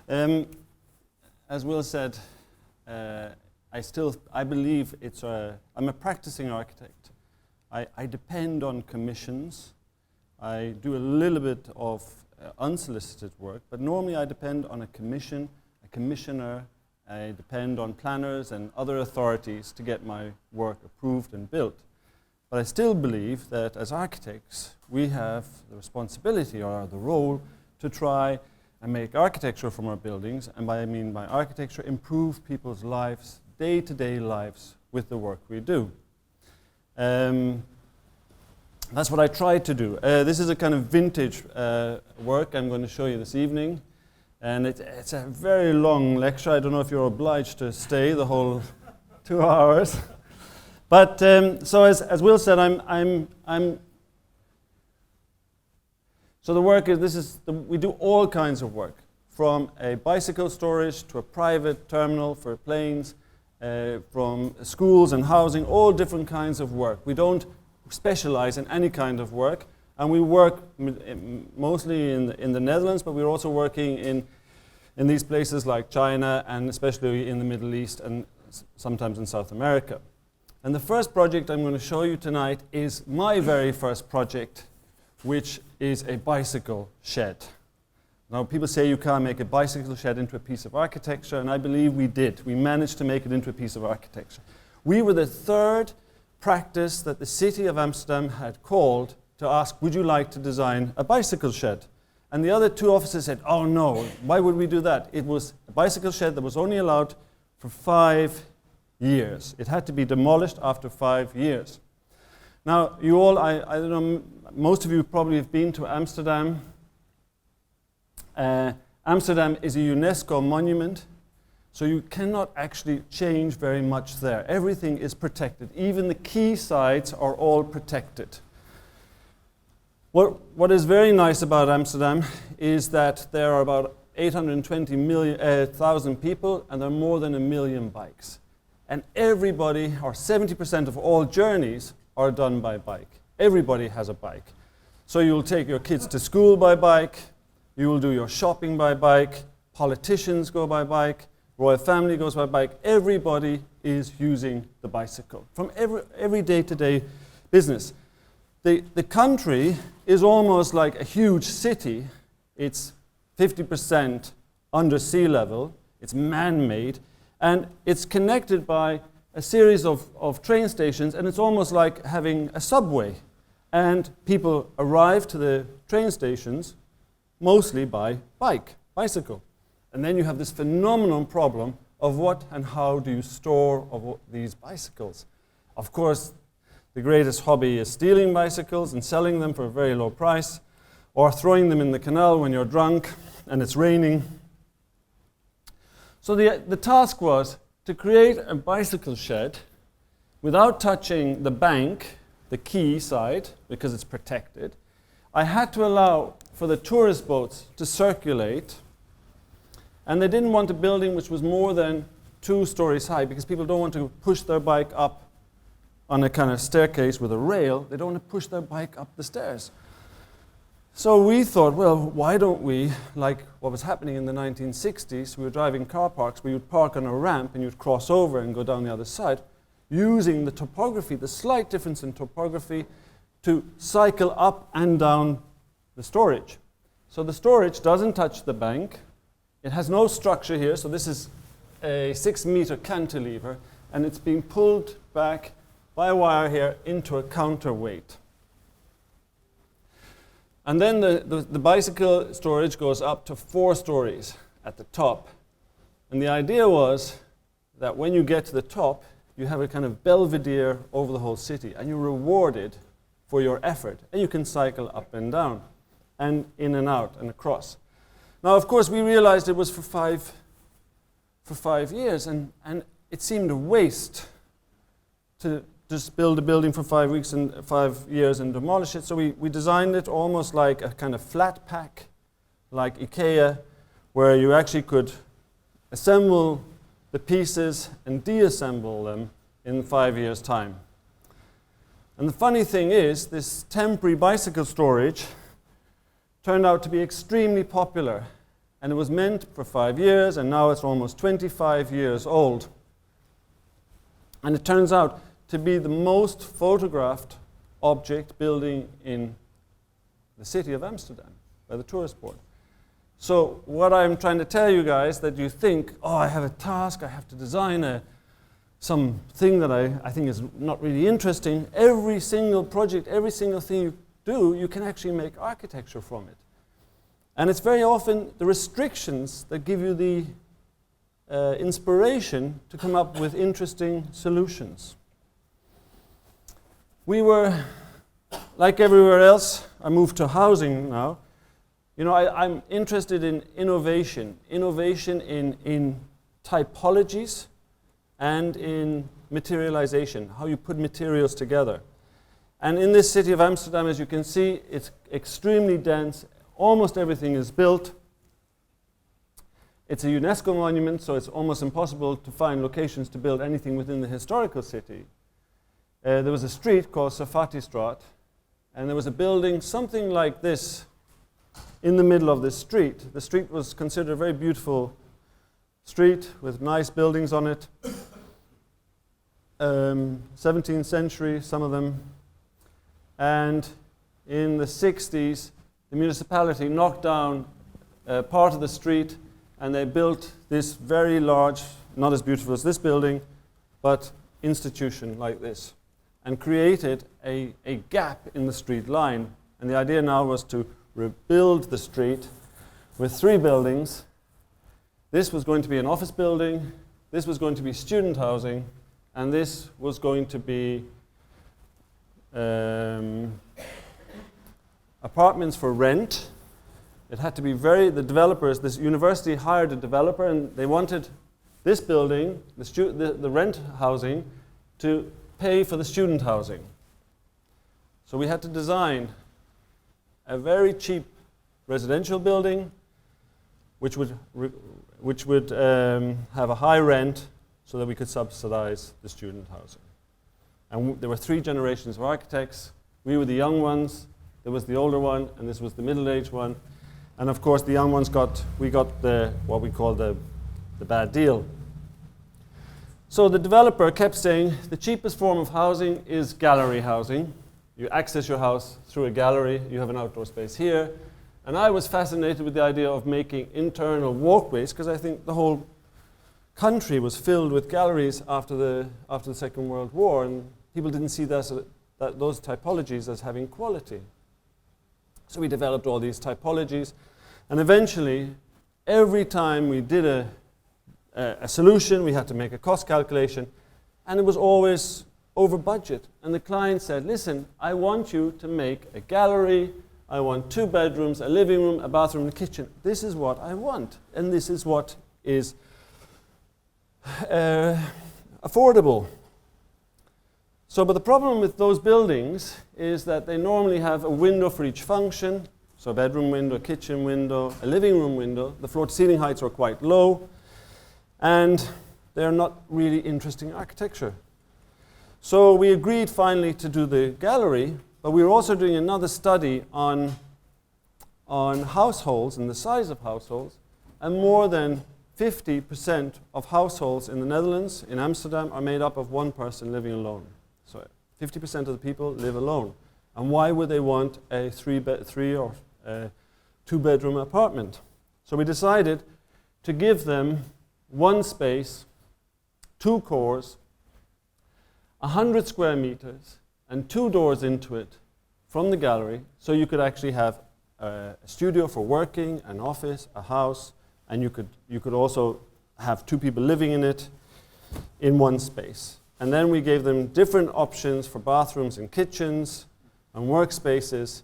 Um, as Will said, I believe I'm a practicing architect. I depend on commissions. I do a little bit of unsolicited work, but normally I depend on a commission, a commissioner. I depend on planners and other authorities to get my work approved and built. But I still believe that as architects, we have the responsibility or the role to try and make architecture from our buildings, and I mean by architecture, improve people's lives, day-to-day lives with the work we do. That's what I try to do. This is a kind of vintage work I'm going to show you this evening, and it's a very long lecture. I don't know if you're obliged to stay the whole 2 hours. But so as Will said, so the work is, we do all kinds of work, from a bicycle storage to a private terminal for planes, from schools and housing, all different kinds of work. We don't specialize in any kind of work, and we work mostly in the Netherlands, but we're also working in these places like China and especially in the Middle East and sometimes in South America. And the first project I'm going to show you tonight is my very first project, which is a bicycle shed. Now, people say you can't make a bicycle shed into a piece of architecture, and I believe we did. We managed to make it into a piece of architecture. We were the third practice that the city of Amsterdam had called to ask, would you like to design a bicycle shed? And the other two officers said, oh no, why would we do that? It was a bicycle shed that was only allowed for 5 years. It had to be demolished after 5 years. Now, you all, I don't know, most of you probably have been to Amsterdam. Amsterdam is a UNESCO monument, so you cannot actually change very much there. Everything is protected. Even the key sites are all protected. What is very nice about Amsterdam is that there are about 820,000 people, and there are more than 1 million bikes. And everybody, or 70% of all journeys, are done by bike. Everybody has a bike. So you'll take your kids to school by bike, you will do your shopping by bike, politicians go by bike, royal family goes by bike. Everybody is using the bicycle from every day-to-day business. The country is almost like a huge city. It's 50% under sea level, it's man-made, and it's connected by a series of train stations, and it's almost like having a subway. And people arrive to the train stations mostly by bicycle. And then you have this phenomenal problem of what and how do you store these bicycles. Of course, the greatest hobby is stealing bicycles and selling them for a very low price, or throwing them in the canal when you're drunk and it's raining. So the task was to create a bicycle shed without touching the bank, the quay side, because it's protected. I had to allow for the tourist boats to circulate, and they didn't want a building which was more than 2 stories high, because people don't want to push their bike up on a kind of staircase with a rail. They don't want to push their bike up the stairs. So we thought, well, why don't we, like what was happening in the 1960s, we were driving car parks where you'd park on a ramp and you'd cross over and go down the other side, using the topography, the slight difference in topography, to cycle up and down the storage. So the storage doesn't touch the bank. It has no structure here, so this is a 6-meter cantilever, and it's being pulled back by a wire here into a counterweight. And then the bicycle storage goes up to 4 stories at the top. And the idea was that when you get to the top, you have a kind of belvedere over the whole city, and you're rewarded for your effort. And you can cycle up and down, and in and out, and across. Now, of course, we realized it was for 5 years, and it seemed a waste to just build a building for 5 weeks and 5 years and demolish it. So we designed it almost like a kind of flat pack, like IKEA, where you actually could assemble the pieces and deassemble them in 5 years' time. And the funny thing is, this temporary bicycle storage turned out to be extremely popular. and it was meant for 5 years, and now it's almost 25 years old. And it turns out to be the most photographed object building in the city of Amsterdam by the tourist board. So what I'm trying to tell you guys, that you think, oh, I have a task, I have to design something that I think is not really interesting. Every single project, every single thing you do, you can actually make architecture from it. And it's very often the restrictions that give you the inspiration to come up with interesting solutions. We were, like everywhere else, I moved to housing now. You know, I'm interested in innovation in typologies and in materialization, how you put materials together. And in this city of Amsterdam, as you can see, it's extremely dense. Almost everything is built. It's a UNESCO monument, so it's almost impossible to find locations to build anything within the historical city. There was a street called Safatistraat, and there was a building something like this in the middle of this street. The street was considered a very beautiful street with nice buildings on it. 17th century, some of them. And in the 60s, the municipality knocked down part of the street, and they built this very large, not as beautiful as this building, but institution like this, and created a gap in the street line. And the idea now was to rebuild the street with 3 buildings. This was going to be an office building, this was going to be student housing, and this was going to be apartments for rent. It had to be the developers, this university hired a developer, and they wanted this building, the rent housing, to pay for the student housing. So we had to design a very cheap residential building which would have a high rent so that we could subsidize the student housing. And there were 3 generations of architects. We were the young ones, there was the older one, and this was the middle-aged one. And of course the young ones got what we call the bad deal. So the developer kept saying the cheapest form of housing is gallery housing. You access your house through a gallery, you have an outdoor space here. And I was fascinated with the idea of making internal walkways, because I think the whole country was filled with galleries after the Second World War, and people didn't see those typologies as having quality. So we developed all these typologies, and eventually, every time we did a solution, we had to make a cost calculation, and it was always over budget. And the client said, listen, I want you to make a gallery, I want 2 bedrooms, a living room, a bathroom, and a kitchen. This is what I want, and this is what is affordable. So, but the problem with those buildings is that they normally have a window for each function, so a bedroom window, a kitchen window, a living room window. The floor-to-ceiling heights are quite low, and they're not really interesting architecture. So we agreed finally to do the gallery, but we were also doing another study on households and the size of households, and more than 50% of households in the Netherlands, in Amsterdam, are made up of one person living alone. So 50% of the people live alone. And why would they want a 3 or 2-bedroom apartment? So we decided to give them one space, 2 cores, 100 square meters, and 2 doors into it from the gallery, so you could actually have a studio for working, an office, a house, and you could also have 2 people living in it in one space. And then we gave them different options for bathrooms and kitchens and workspaces.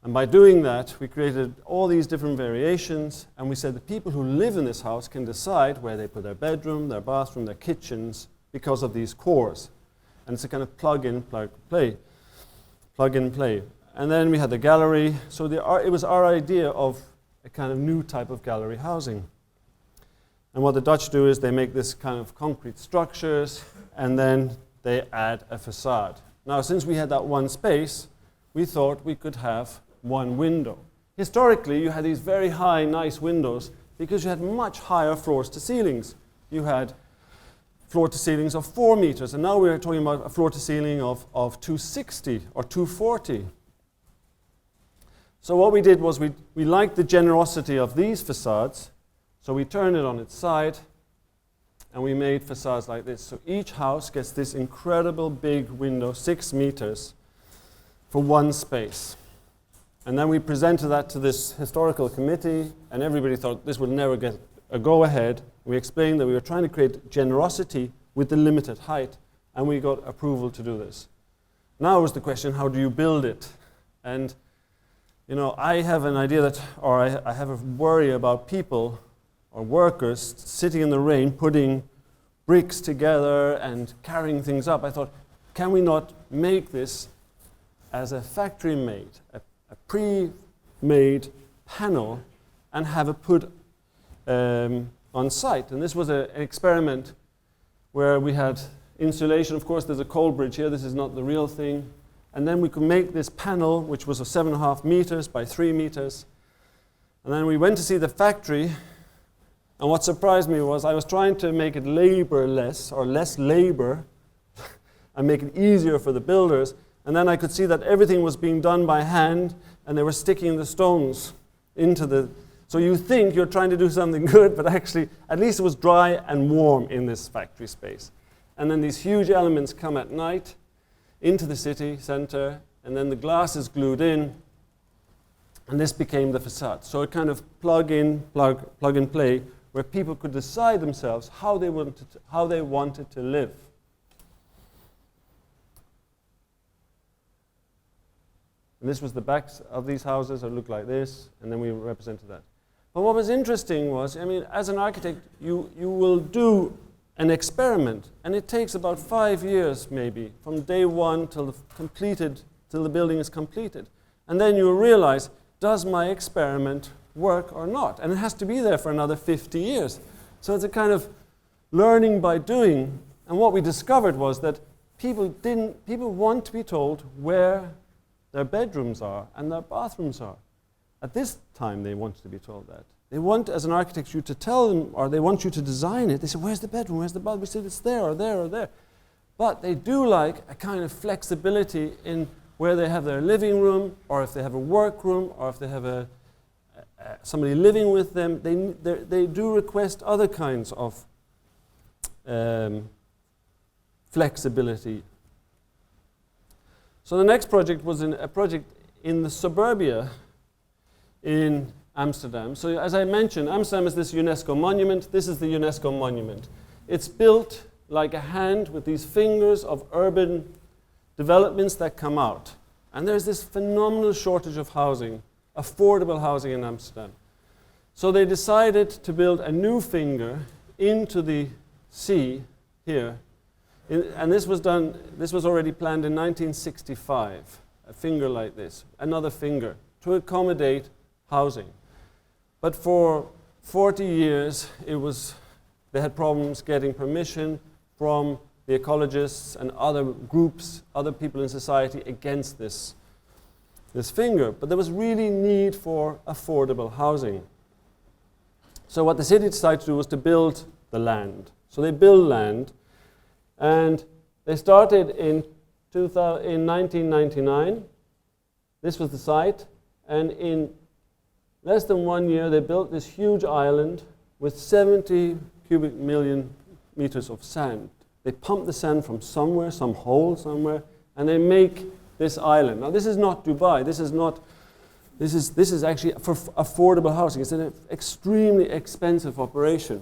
And by doing that, we created all these different variations, and we said the people who live in this house can decide where they put their bedroom, their bathroom, their kitchens, because of these cores. And it's a kind of plug-in, plug-in, play. And then we had the gallery. So it was our idea of a kind of new type of gallery housing. And what the Dutch do is they make this kind of concrete structures, and then they add a facade. Now, since we had that one space, we thought we could have one window. Historically, you had these very high, nice windows because you had much higher floors to ceilings. You had floor to ceilings of 4 meters, and now we're talking about a floor to ceiling of 260 or 240. So what we did was we liked the generosity of these facades, so we turned it on its side, and we made facades like this. So each house gets this incredible big window, 6 meters, for one space. And then we presented that to this historical committee, and everybody thought this would never get a go-ahead. We explained that we were trying to create generosity with the limited height, and we got approval to do this. Now was the question, how do you build it? And you know, I have an idea that, or I have a worry about people or workers sitting in the rain, putting bricks together and carrying things up. I thought, can we not make this as a factory-made, a pre-made panel, and have it put on site? And this was an experiment where we had insulation. Of course, there's a coal bridge here. This is not the real thing. And then we could make this panel, which was of 7.5 meters by 3 meters. And then we went to see the factory. And what surprised me was I was trying to make it labor-less, or less labor, and make it easier for the builders. And then I could see that everything was being done by hand, and they were sticking the stones into the... So you think you're trying to do something good, but actually, at least it was dry and warm in this factory space. And then these huge elements come at night into the city center, and then the glass is glued in, and this became the facade. So it kind of plug and play, where people could decide themselves how they wanted to live. And this was the backs of these houses that looked like this, and then we represented that. But what was interesting was, I mean, as an architect, you will do an experiment, and it takes about 5 years maybe, from day one till the building is completed. And then you realize, does my experiment work or not? And it has to be there for another 50 years. So it's a kind of learning by doing. And what we discovered was that people want to be told where their bedrooms are and their bathrooms are. At this time, they wanted to be told that. They want, as an architect, you to tell them, or they want you to design it. They say, where's the bedroom, where's the bathroom? We said, it's there, or there, or there. But they do like a kind of flexibility in where they have their living room, or if they have a work room, or if they have somebody living with them. They do request other kinds of flexibility. So the next project was a project in the suburbia in Amsterdam. So as I mentioned, Amsterdam is this UNESCO monument. This is the UNESCO monument. It's built like a hand with these fingers of urban developments that come out. And there's this phenomenal shortage of housing, affordable housing in Amsterdam. So they decided to build a new finger into the sea here. And this was already planned in 1965, a finger like this, another finger, to accommodate housing. But for 40 years, they had problems getting permission from the ecologists and other groups, other people in society against this finger. But there was really need for affordable housing. So what the city decided to do was to build the land. So they built land, and they started in 1999. This was the site, and in less than 1 year, they built this huge island with 70 cubic million meters of sand. They pump the sand from somewhere, some hole somewhere, and they make this island. Now, this is not Dubai. This is actually for affordable housing. It's an extremely expensive operation.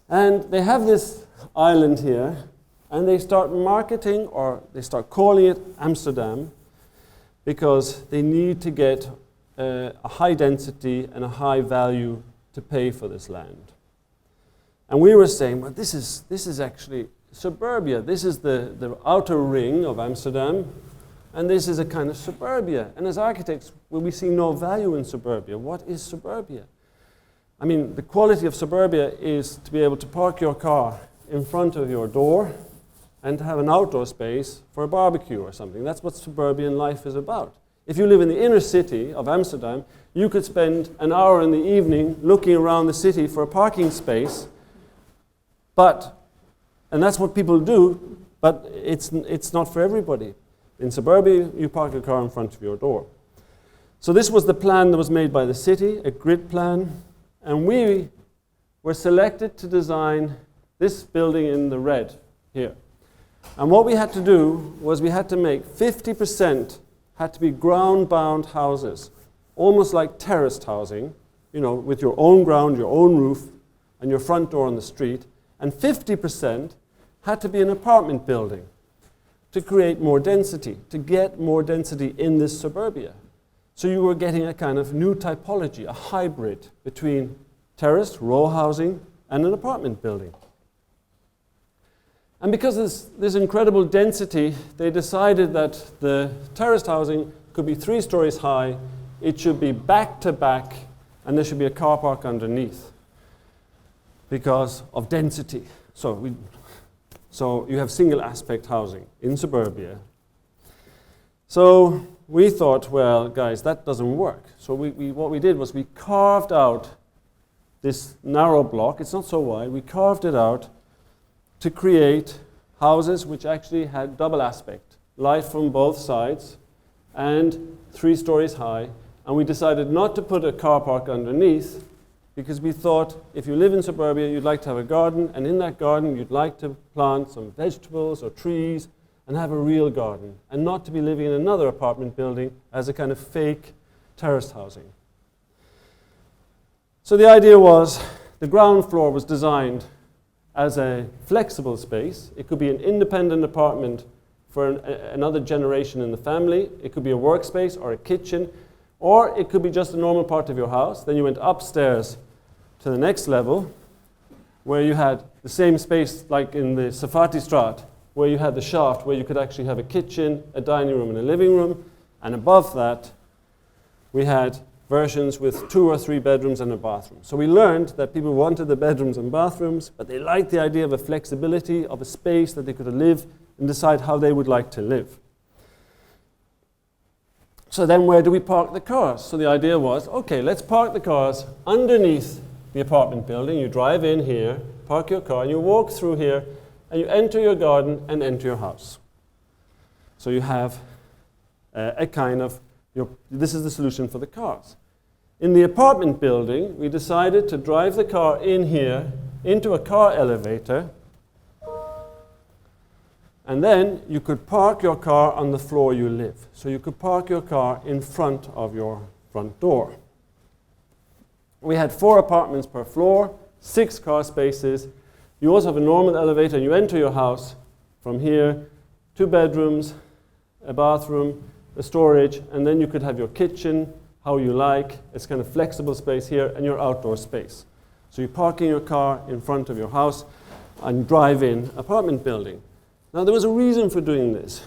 And they have this island here, and they start marketing, or they start calling it Amsterdam, because they need to get a high density and a high value to pay for this land. And we were saying, well, this is actually suburbia. This is the outer ring of Amsterdam, and this is a kind of suburbia. And as architects, we see no value in suburbia. What is suburbia? I mean, the quality of suburbia is to be able to park your car in front of your door and to have an outdoor space for a barbecue or something. That's what suburban life is about. If you live in the inner city of Amsterdam, you could spend an hour in the evening looking around the city for a parking space, and that's what people do, but it's not for everybody. In suburbia, you park your car in front of your door. So this was the plan that was made by the city, a grid plan, and we were selected to design this building in the red here. And what we had to do was we had to make 50% had to be ground-bound houses, almost like terraced housing, with your own ground, your own roof, and your front door on the street. And 50% had to be an apartment building to create more density, to get more density in this suburbia. So you were getting a kind of new typology, a hybrid between terraced, row housing, and an apartment building. And because of this incredible density, they decided that the terraced housing could be 3 stories high, it should be back to back, and there should be a car park underneath because of density. So you have single aspect housing in suburbia. So we thought, well, guys, that doesn't work. So what we did was we carved out this narrow block. It's not so wide. We carved it out to create houses which actually had double aspect, light from both sides, and 3 stories high. And we decided not to put a car park underneath because we thought if you live in suburbia, you'd like to have a garden, and in that garden, you'd like to plant some vegetables or trees and have a real garden, and not to be living in another apartment building as a kind of fake terraced housing. So the idea was the ground floor was designed as a flexible space. It could be an independent apartment for another generation in the family. It could be a workspace or a kitchen, or it could be just a normal part of your house. Then you went upstairs to the next level, where you had the same space like in the Safati Straat, where you had the shaft, where you could actually have a kitchen, a dining room, and a living room. And above that, we had versions with 2 or 3 bedrooms and a bathroom. So we learned that people wanted the bedrooms and bathrooms, but they liked the idea of a flexibility, of a space that they could live and decide how they would like to live. So then where do we park the cars? So the idea was, okay, let's park the cars underneath the apartment building. You drive in here, park your car, and you walk through here, and you enter your garden and enter your house. So you have this is the solution for the cars. In the apartment building, we decided to drive the car in here into a car elevator, and then you could park your car on the floor you live. So you could park your car in front of your front door. We had 4 apartments per floor, 6 car spaces. You also have a normal elevator, and you enter your house from here, 2 bedrooms, a bathroom, a storage, and then you could have your kitchen, how you like. It's kind of flexible space here, and your outdoor space. So you're parking your car in front of your house and drive-in apartment building. Now there was a reason for doing this.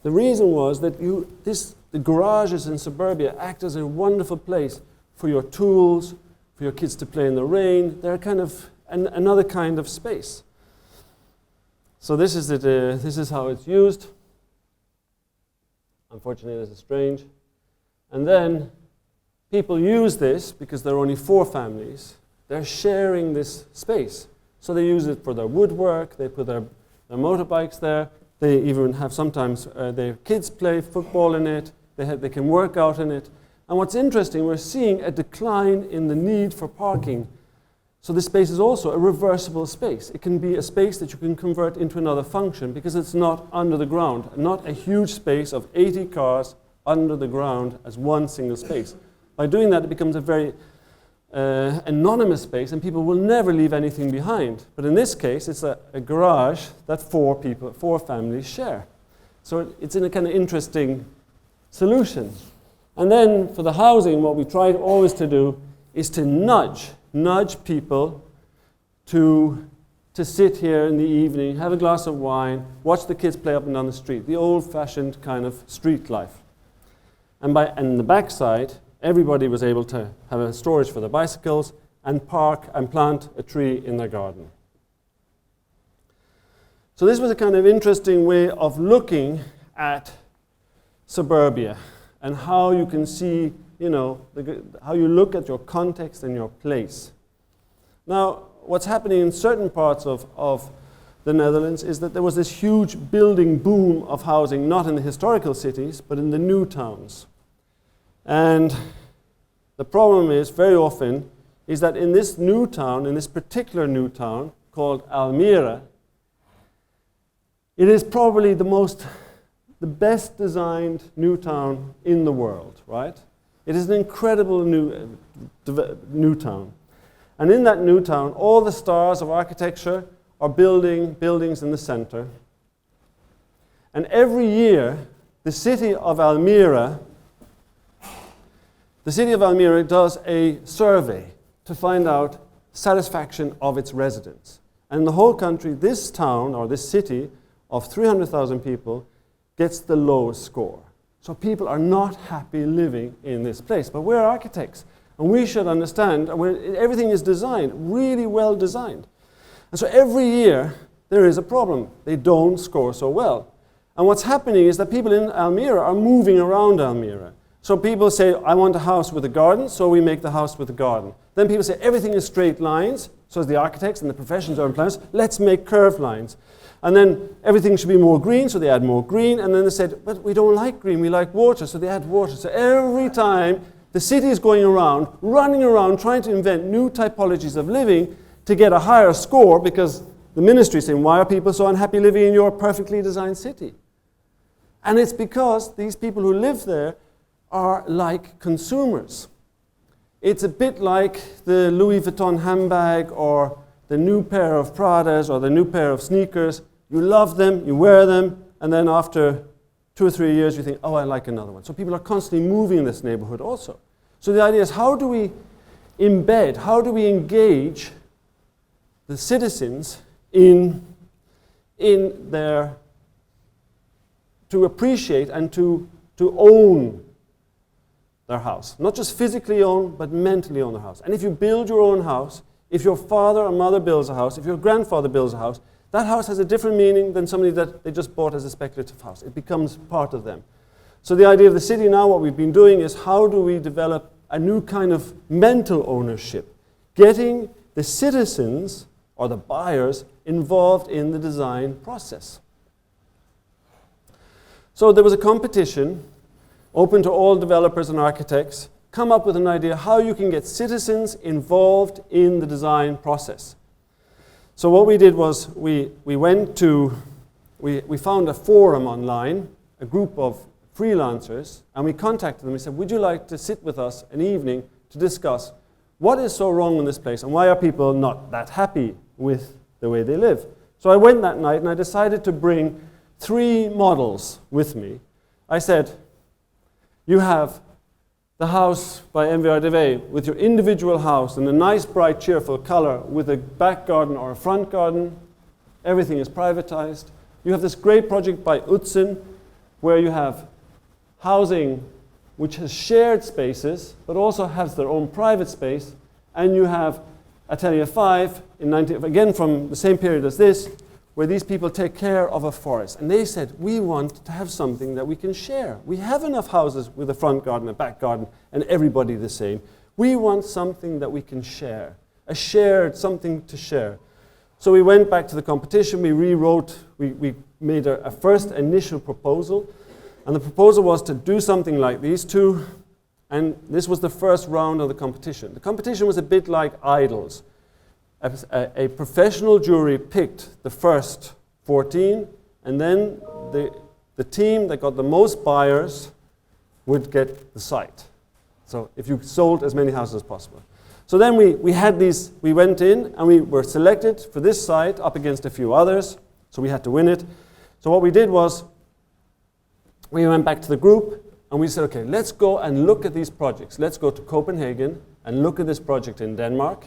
The reason was that the garages in suburbia act as a wonderful place for your tools, for your kids to play in the rain. They're kind of another kind of space. So this is how it's used. Unfortunately, this is strange. And then people use this because there are only 4 families. They're sharing this space. So they use it for their woodwork, they put their motorbikes there, they even have sometimes their kids play football in it, they can work out in it. And what's interesting, we're seeing a decline in the need for parking. So this space is also a reversible space. It can be a space that you can convert into another function because it's not under the ground, not a huge space of 80 cars under the ground as one single space. By doing that, it becomes a very anonymous space, and people will never leave anything behind. But in this case, it's a garage that 4 families share. So it's in a kind of interesting solution. And then for the housing, what we tried always to do is to nudge people to sit here in the evening, have a glass of wine, watch the kids play up and down the street, the old-fashioned kind of street life. And in the backside, everybody was able to have a storage for their bicycles and park and plant a tree in their garden. So this was a kind of interesting way of looking at suburbia and how you can see, how you look at your context and your place. Now, what's happening in certain parts of the Netherlands is that there was this huge building boom of housing, not in the historical cities, but in the new towns. And the problem is, very often, is that in this new town, in this particular new town called Almere, it is probably the best designed new town in the world, right? It is an incredible new town. And in that new town, all the stars of architecture are building buildings in the center. And every year, the city of Almere does a survey to find out satisfaction of its residents. And in the whole country, this town, or this city of 300,000 people, gets the lowest score. So people are not happy living in this place. But we're architects, and we should understand everything is designed, really well designed. And so every year, there is a problem. They don't score so well. And what's happening is that people in Almere are moving around Almere. So people say, I want a house with a garden, so we make the house with a garden. Then people say, everything is straight lines, so as the architects and the professions are planners, let's make curved lines. And then everything should be more green, so they add more green. And then they said, but we don't like green, we like water, so they add water. So every time the city is going around, running around, trying to invent new typologies of living to get a higher score, because the ministry is saying, why are people so unhappy living in your perfectly designed city? And it's because these people who live there are like consumers. It's a bit like the Louis Vuitton handbag or the new pair of Pradas or the new pair of sneakers. You love them, you wear them, and then after 2 or 3 years you think, oh, I like another one. So people are constantly moving in this neighborhood also. So the idea is, how do we embed, how do we engage the citizens in their, to appreciate and to own their house. Not just physically own, but mentally own their house. And if you build your own house, if your father or mother builds a house, if your grandfather builds a house, that house has a different meaning than somebody that they just bought as a speculative house. It becomes part of them. So the idea of the city now, what we've been doing is, how do we develop a new kind of mental ownership, getting the citizens or the buyers involved in the design process. So there was a competition open to all developers and architects. Come up with an idea how you can get citizens involved in the design process. So what we did was we found a forum online, a group of freelancers, and we contacted them. We said, would you like to sit with us an evening to discuss what is so wrong in this place and why are people not that happy with the way they live? So I went that night and I decided to bring 3 models with me. I said, you have the house by MVRDV with your individual house in a nice, bright, cheerful color with a back garden or a front garden. Everything is privatized. You have this great project by Utzin where you have housing which has shared spaces but also has their own private space. And you have Atelier 5, again from the same period as this, where these people take care of a forest. And they said, we want to have something that we can share. We have enough houses with a front garden, a back garden, and everybody the same. We want something that we can share, something to share. So we went back to the competition, we rewrote, we made a first initial proposal, and the proposal was to do something like these 2, and this was the first round of the competition. The competition was a bit like Idols. A professional jury picked the first 14, and then the team that got the most buyers would get the site. So if you sold as many houses as possible. So then we had these, we went in and we were selected for this site up against a few others, so we had to win it. So what we did was, we went back to the group and we said, okay, let's go and look at these projects. Let's go to Copenhagen and look at this project in Denmark.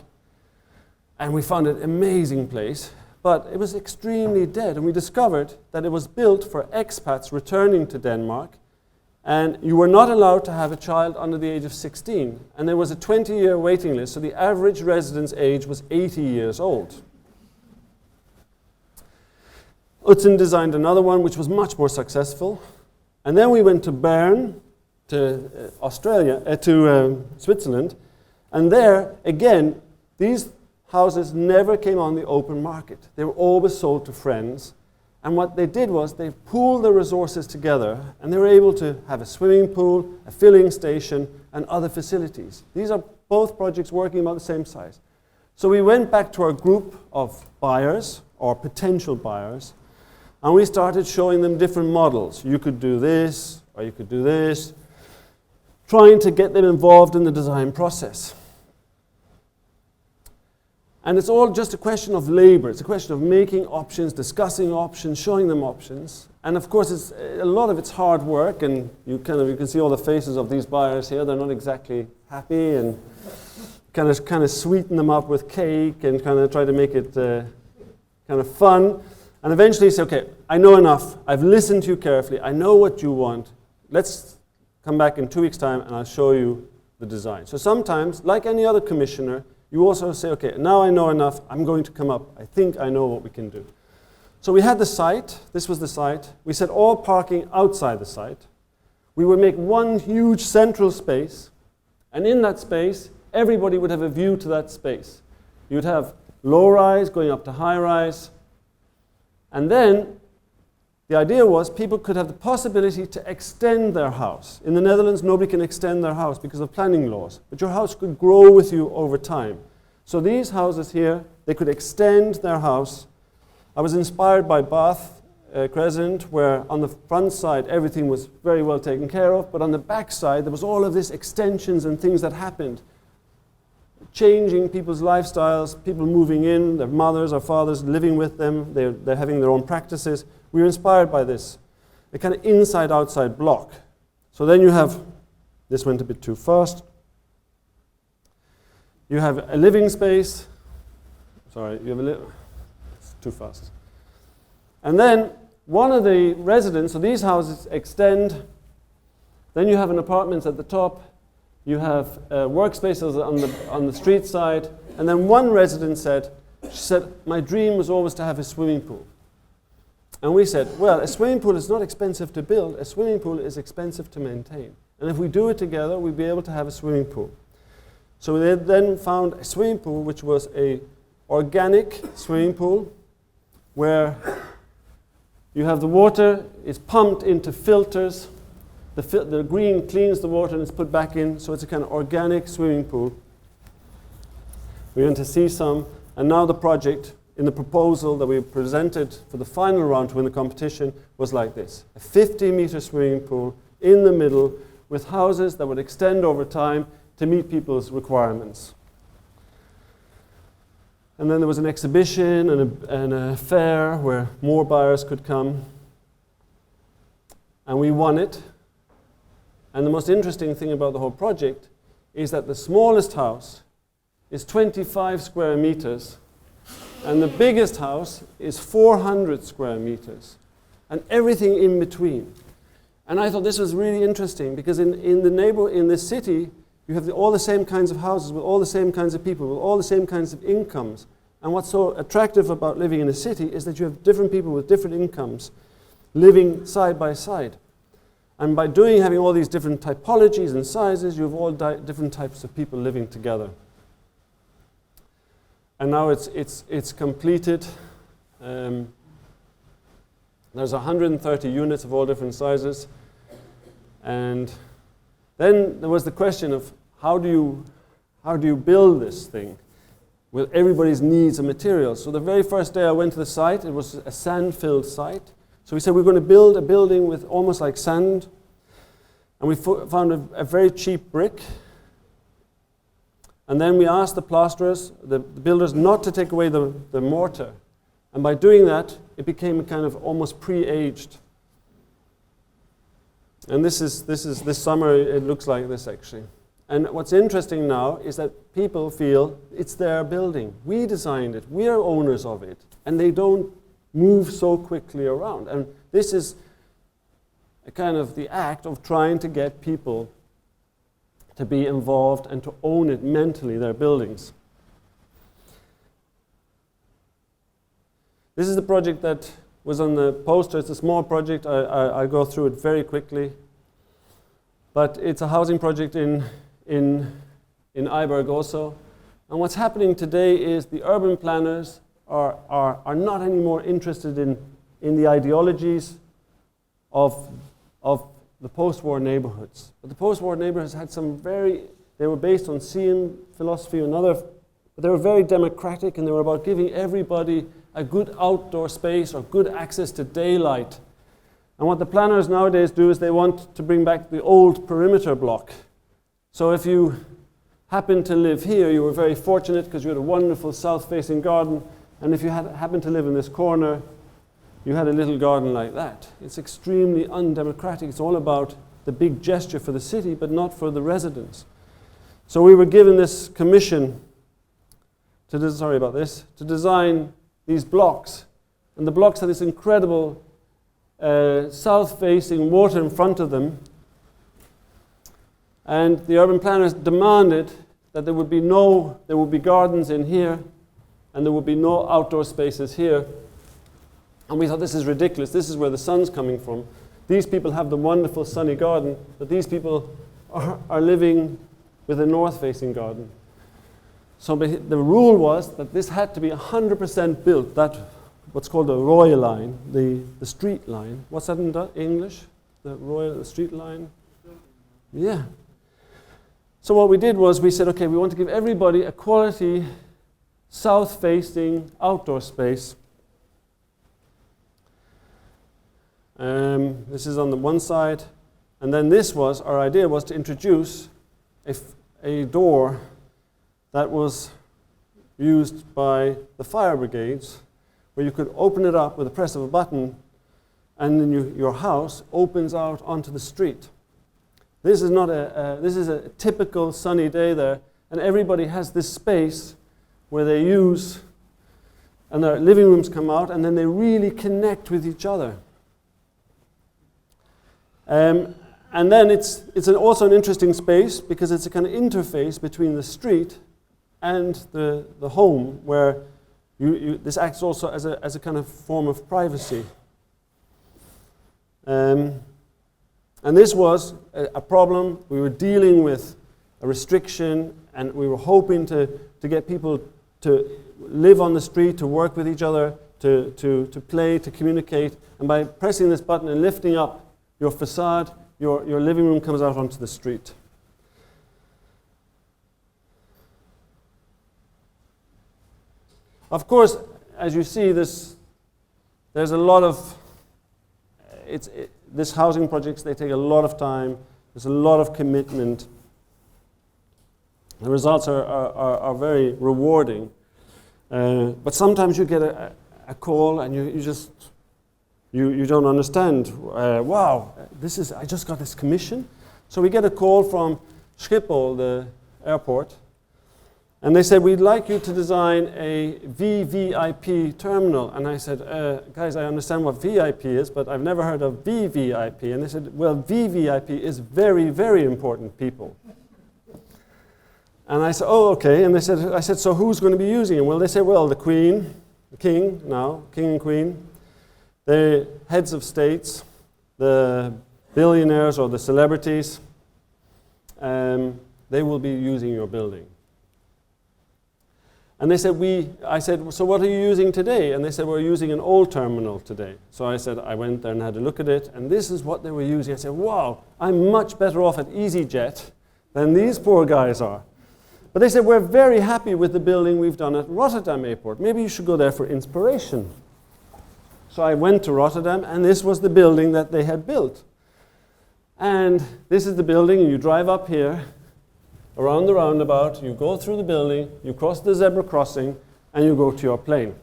And we found an amazing place, but it was extremely dead. And we discovered that it was built for expats returning to Denmark, and you were not allowed to have a child under the age of 16. And there was a 20-year waiting list, so the average residence age was 80 years old. Utzin designed another one, which was much more successful. And then we went to Bern, Australia, to Switzerland, and there, again, these houses never came on the open market. They were always sold to friends. And what they did was they pooled their resources together, and they were able to have a swimming pool, a filling station, and other facilities. These are both projects working about the same size. So we went back to our group of buyers, or potential buyers, and we started showing them different models. You could do this, or you could do this, trying to get them involved in the design process. And it's all just a question of labor. It's a question of making options, discussing options, showing them options. And of course, a lot of it's hard work, and you can see all the faces of these buyers here. They're not exactly happy, and kind of sweeten them up with cake and kind of try to make it kind of fun. And eventually say, okay, I know enough. I've listened to you carefully. I know what you want. Let's come back in 2 weeks' time, and I'll show you the design. So sometimes, like any other commissioner, you also say, okay, now I know enough, I'm going to come up. I think I know what we can do. So we had the site. This was the site. We said all parking outside the site. We would make one huge central space, and in that space, everybody would have a view to that space. You would have low-rise going up to high-rise, and then the idea was people could have the possibility to extend their house. In the Netherlands, nobody can extend their house because of planning laws, but your house could grow with you over time. So these houses here, they could extend their house. I was inspired by Bath Crescent, where on the front side everything was very well taken care of, but on the back side there was all of these extensions and things that happened, changing people's lifestyles, people moving in, their mothers or fathers living with them, they're having their own practices. We were inspired by this, a kind of inside-outside block. So then you have, this went a bit too fast. You have a living space. Sorry, you have it's too fast. And then one of the residents, so these houses extend. Then you have an apartment at the top. You have workspaces on the street side. And then one resident said, she said, my dream was always to have a swimming pool. And we said, well, a swimming pool is not expensive to build. A swimming pool is expensive to maintain. And if we do it together, we'll be able to have a swimming pool. So we then found a swimming pool, which was an organic swimming pool, where you have the water, it's pumped into filters. The green cleans the water and it's put back in, so it's a kind of organic swimming pool. We went to see some, and now the project, in the proposal that we presented for the final round to win the competition, was like this. A 50-meter swimming pool in the middle with houses that would extend over time to meet people's requirements. And then there was an exhibition and a fair where more buyers could come. And we won it. And the most interesting thing about the whole project is that the smallest house is 25 square meters, and the biggest house is 400 square meters, and everything in between. And I thought this was really interesting, because in this city, you have all the same kinds of houses with all the same kinds of people, with all the same kinds of incomes. And what's so attractive about living in a city is that you have different people with different incomes living side by side. And by having all these different typologies and sizes, you have all different types of people living together. And now it's completed. There's 130 units of all different sizes. And then there was the question of how do you build this thing with everybody's needs and materials. So the very first day I went to the site, it was a sand-filled site. So we said we're going to build a building with almost like sand. And we found a very cheap brick. And then we asked the plasterers, the builders, not to take away the mortar. And by doing that, it became a kind of almost pre-aged. And this summer, it looks like this actually. And what's interesting now is that people feel it's their building. We designed it. We are owners of it. And they don't move so quickly around. And this is a kind of the act of trying to get people to be involved and to own it mentally, their buildings. This is the project that was on the poster. It's a small project. I go through it very quickly. But it's a housing project in Eiberg also. And what's happening today is the urban planners are not anymore interested in the ideologies of the post-war neighborhoods. But the post-war neighborhoods had they were based on Siam philosophy and but they were very democratic, and they were about giving everybody a good outdoor space or good access to daylight. And what the planners nowadays do is they want to bring back the old perimeter block. So if you happen to live here, you were very fortunate because you had a wonderful south-facing garden, and if you happened to live in this corner, you had a little garden like that. It's extremely undemocratic. It's all about the big gesture for the city, but not for the residents. So we were given this commission to design these blocks. And the blocks had this incredible south-facing water in front of them. And the urban planners demanded that there would be gardens in here, and there would be no outdoor spaces here. And we thought, this is ridiculous. This is where the sun's coming from. These people have the wonderful sunny garden, but these people are living with a north-facing garden. So the rule was that this had to be 100% built, that what's called the Royal line, the street line. What's that in English? The street line? Yeah. So what we did was we said, okay, we want to give everybody a quality south-facing outdoor space. This is on the one side. And then our idea was to introduce a door that was used by the fire brigades, where you could open it up with the press of a button, and then your house opens out onto the street. This is a typical sunny day there, and everybody has this space where they use, and their living rooms come out, and then they really connect with each other. And then it's also an interesting space because it's a kind of interface between the street and the home, where this acts also as a kind of form of privacy. And this was a problem. We were dealing with a restriction, and we were hoping to get people to live on the street, to work with each other, to play, to communicate. And by pressing this button and lifting up your facade, your living room comes out onto the street. Of course, as you see, there's a lot of this housing projects. They take a lot of time. There's a lot of commitment. The results are very rewarding, but sometimes you get a call and you don't understand. Wow, I just got this commission. So we get a call from Schiphol, the airport, and they said, we'd like you to design a VVIP terminal. And I said, guys, I understand what VIP is, but I've never heard of VVIP. And they said, well, VVIP is very, very important people. And I said, oh, okay. And I said, so who's going to be using it? Well, they said, well, the Queen, the King and Queen, the heads of states, the billionaires or the celebrities, they will be using your building. And they said, I said, so what are you using today? And they said, we're using an old terminal today. So I went there and had a look at it, and this is what they were using. I said, wow, I'm much better off at EasyJet than these poor guys are. But they said, we're very happy with the building we've done at Rotterdam Airport. Maybe you should go there for inspiration. So I went to Rotterdam, and this was the building that they had built. And this is the building, and you drive up here, around the roundabout, you go through the building, you cross the zebra crossing, and you go to your plane.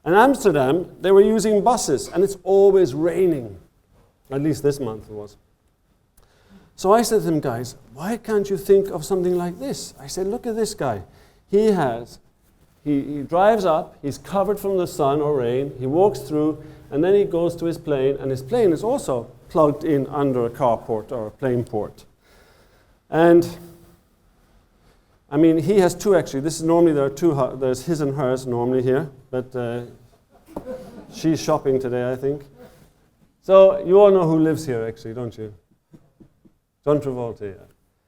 In Amsterdam, they were using buses, and it's always raining. At least this month it was. So I said to them, guys, why can't you think of something like this? I said, look at this guy. He drives up, he's covered from the sun or rain, he walks through, and then he goes to his plane, and his plane is also plugged in under a carport or a plane port. And I mean, he has two actually. This is normally there are two. There's his and hers normally here, but she's shopping today, I think. So you all know who lives here, actually, don't you? John Travolta, yeah.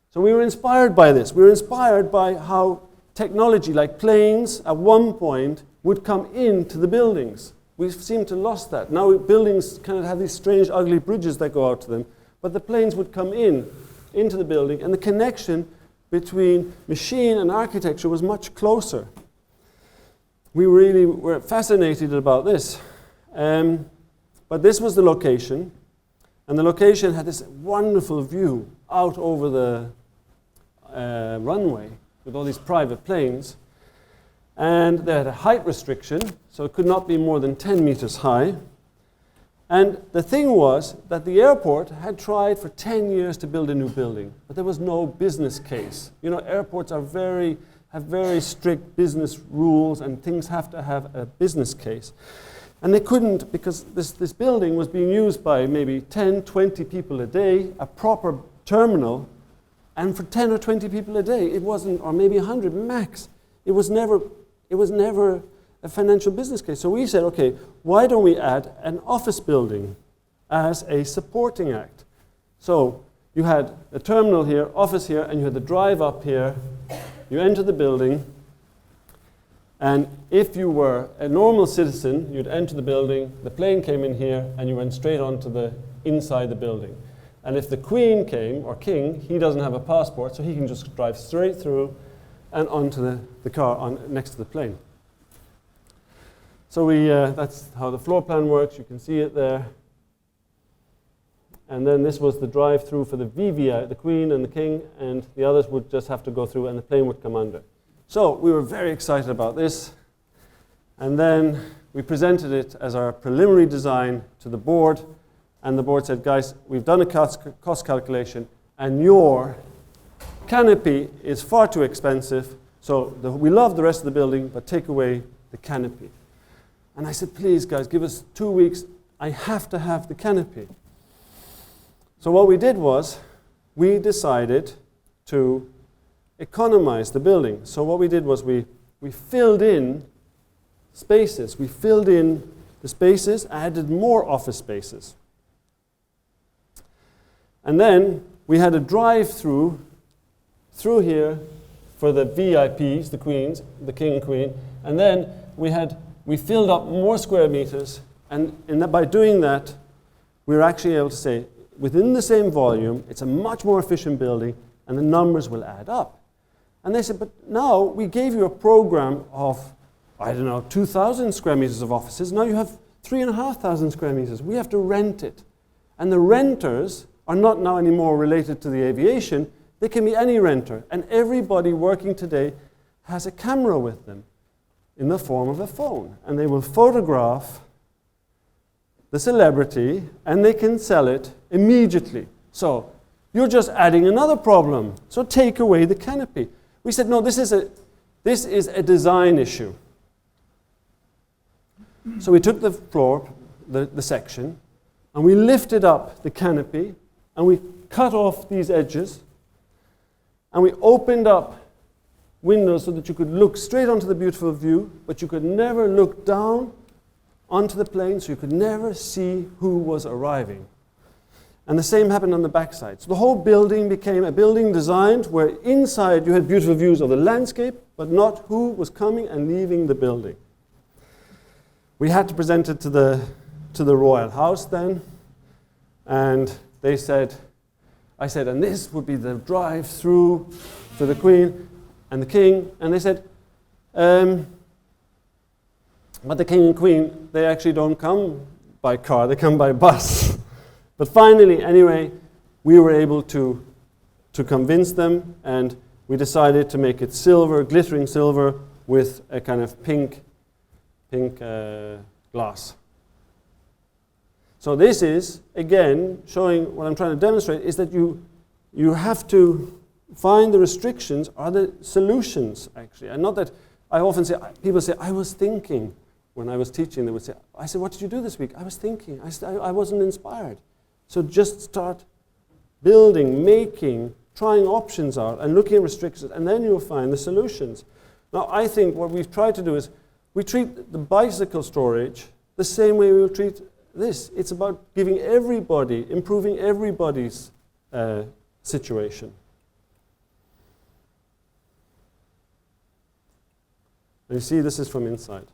So we were inspired by this. We were inspired by how technology, like planes, at one point would come into the buildings. We seem to have lost that. Now buildings kind of have these strange, ugly bridges that go out to them, but the planes would come into the building, and the connection between machine and architecture was much closer. We really were fascinated about this. But this was the location, and the location had this wonderful view out over the runway with all these private planes. And they had a height restriction, so it could not be more than 10 meters high. And the thing was that the airport had tried for 10 years to build a new building, but there was no business case. You know, airports have very strict business rules, and things have to have a business case. And they couldn't, because this building was being used by maybe 10, 20 people a day, a proper terminal, and for 10 or 20 people a day, it wasn't, or maybe 100 max. It was never a financial business case. So we said, okay, why don't we add an office building as a supporting act? So you had a terminal here, office here, and you had the drive up here. You enter the building, and if you were a normal citizen, you'd enter the building, the plane came in here, and you went straight onto the inside the building. And if the Queen came, or King, he doesn't have a passport, so he can just drive straight through and onto the car next to the plane. So that's how the floor plan works. You can see it there. And then this was the drive-through for the VVI, the Queen and the King, and the others would just have to go through, and the plane would come under. So we were very excited about this. And then we presented it as our preliminary design to the board, and the board said, guys, we've done a cost calculation, and your canopy is far too expensive, so we love the rest of the building, but take away the canopy. And I said, please, guys, give us 2 weeks. I have to have the canopy. So what we did was, we decided to economize the building. So what we did was we filled in spaces. We filled in the spaces, added more office spaces. And then we had a drive-through through here for the VIPs, the Queens, the King and Queen. And then we filled up more square meters, and by doing that, we were actually able to say, within the same volume, it's a much more efficient building, and the numbers will add up. And they said, but now we gave you a program of, 2,000 square meters of offices. Now you have 3,500 square meters. We have to rent it. And the renters are not now anymore related to the aviation. They can be any renter. And everybody working today has a camera with them in the form of a phone. And they will photograph the celebrity, and they can sell it immediately. So you're just adding another problem. So take away the canopy. We said, no, this is a design issue. So we took the floor, the section, and we lifted up the canopy, and we cut off these edges, and we opened up windows so that you could look straight onto the beautiful view, but you could never look down onto the plane, so you could never see who was arriving. And the same happened on the backside. So the whole building became a building designed where inside you had beautiful views of the landscape, but not who was coming and leaving the building. We had to present it to the Royal House then, and they said, I said, and this would be the drive-through for the Queen and the King, and they said, but the King and Queen, they actually don't come by car, they come by bus. But finally, anyway, we were able to convince them, and we decided to make it silver, glittering silver, with a kind of pink glass. So this is, again, showing what I'm trying to demonstrate, is that you have to find the restrictions are the solutions, actually. And not that, I often say, people say, I was thinking. When I was teaching, they would say, I said, what did you do this week? I was thinking. I wasn't inspired. So just start building, making, trying options out, and looking at restrictions, and then you'll find the solutions. Now, I think what we've tried to do is, we treat the bicycle storage the same way we will treat this. It's about giving everybody, improving everybody's situation. And you see, this is from inside.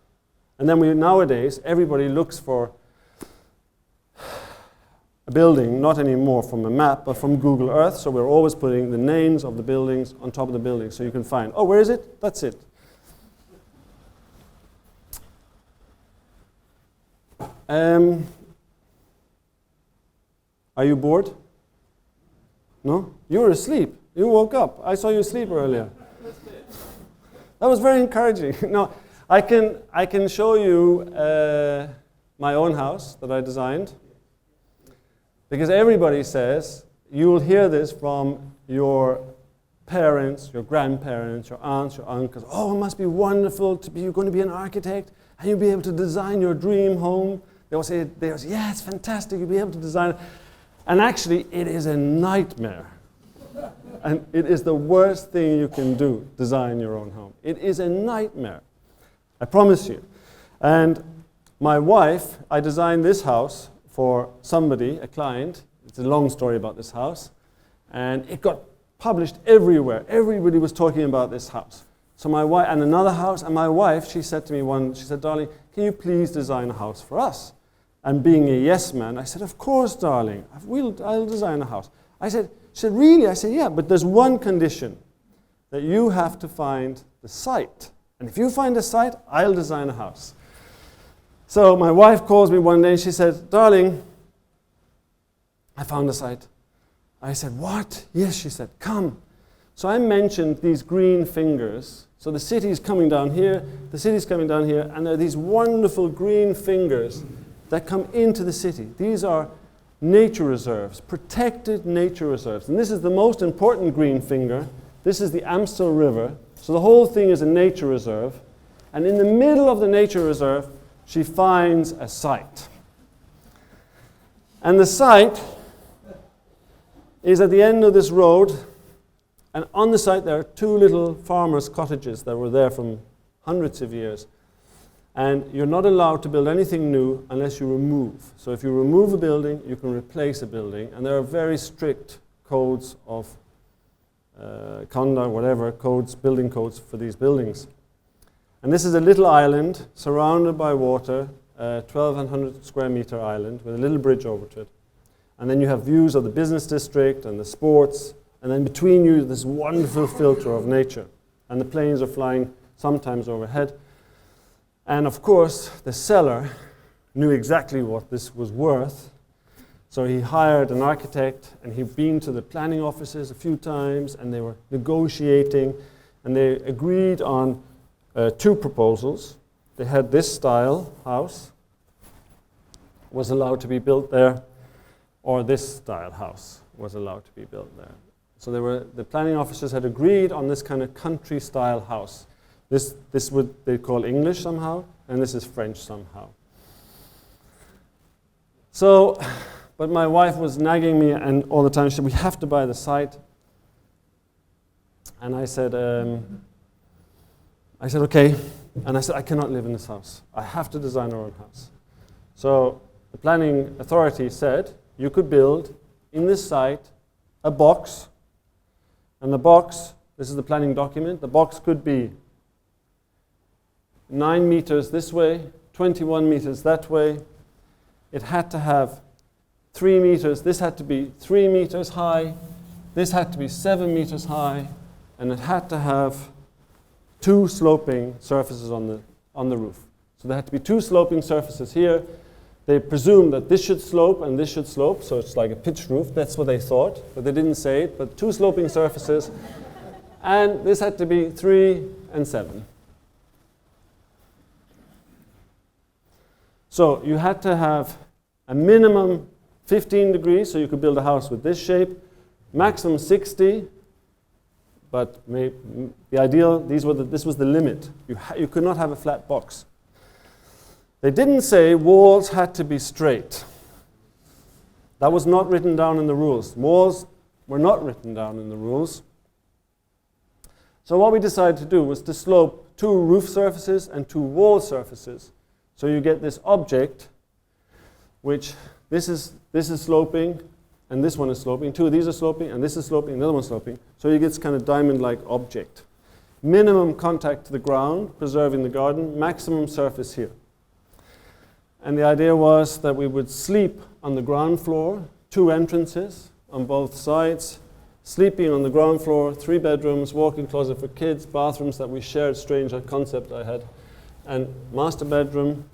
And then nowadays, everybody looks for a building, not anymore from a map, but from Google Earth. So we're always putting the names of the buildings on top of the building so you can find, oh, where is it? That's it. Are you bored? No? You were asleep. You woke up. I saw you asleep earlier. That was very encouraging. No, I can show you my own house that I designed, because everybody says, you will hear this from your parents, your grandparents, your aunts, your uncles. Oh, it must be wonderful to be, you're going to be an architect and you'll be able to design your dream home. They will say, yeah, it's fantastic, you'll be able to design it. And actually, it is a nightmare. And it is the worst thing you can do, design your own home. It is a nightmare, I promise you. And my wife, I designed this house for somebody, a client. It's a long story about this house. And it got published everywhere. Everybody was talking about this house. So my wife, and another house, and my wife, she said to me she said, darling, can you please design a house for us? And being a yes man, I said, of course, darling, I'll design a house. She said, really? I said, yeah, but there's one condition, that you have to find the site. And if you find a site, I'll design a house. So my wife calls me one day and she said, darling, I found a site. I said, what? Yes, she said, come. So I mentioned these green fingers. So the city's coming down here, the city's coming down here, and there are these wonderful green fingers that come into the city. These are nature reserves, protected nature reserves. And this is the most important green finger. This is the Amstel River. So the whole thing is a nature reserve. And in the middle of the nature reserve, she finds a site. And the site is at the end of this road. And on the site there are two little farmers' cottages that were there from hundreds of years. And you're not allowed to build anything new unless you remove. So if you remove a building, you can replace a building. And there are very strict codes of conduct, whatever, building codes for these buildings. And this is a little island surrounded by water, 1,200 square meter island with a little bridge over to it. And then you have views of the business district and the sports. And then between you, this wonderful filter of nature. And the planes are flying sometimes overhead. And of course, the seller knew exactly what this was worth. So he hired an architect, and he'd been to the planning offices a few times, and they were negotiating, and they agreed on two proposals. They had this style house was allowed to be built there, or this style house was allowed to be built there. So the planning officers had agreed on this kind of country style house. This would they call English somehow, and this is French somehow. So, but my wife was nagging me, and all the time she said, we have to buy the site. And I said, okay. And I said, I cannot live in this house. I have to design our own house. So the planning authority said, you could build in this site a box. And the box, this is the planning document, the box could be 9 meters this way, 21 meters that way. It had to have 3 meters. This had to be 3 meters high. This had to be 7 meters high. And it had to have 2 sloping surfaces on the roof. So there had to be 2 sloping surfaces here. They presumed that this should slope and this should slope, so it's like a pitched roof. That's what they thought, but they didn't say it. But 2 sloping surfaces. And this had to be 3 and 7. So you had to have a minimum 15 degrees, so you could build a house with this shape, maximum 60, but the ideal, this was the limit. You could not have a flat box. They didn't say walls had to be straight. That was not written down in the rules. Walls were not written down in the rules. So what we decided to do was to slope 2 roof surfaces and 2 wall surfaces. So you get this object, which this is sloping, and this one is sloping. Two of these are sloping, and this is sloping, and the other one's sloping. So you get this kind of diamond-like object. Minimum contact to the ground, preserving the garden, maximum surface here. And the idea was that we would sleep on the ground floor, 2 entrances on both sides, sleeping on the ground floor, 3 bedrooms, walk-in closet for kids, bathrooms that we shared, strange concept I had, and master bedroom.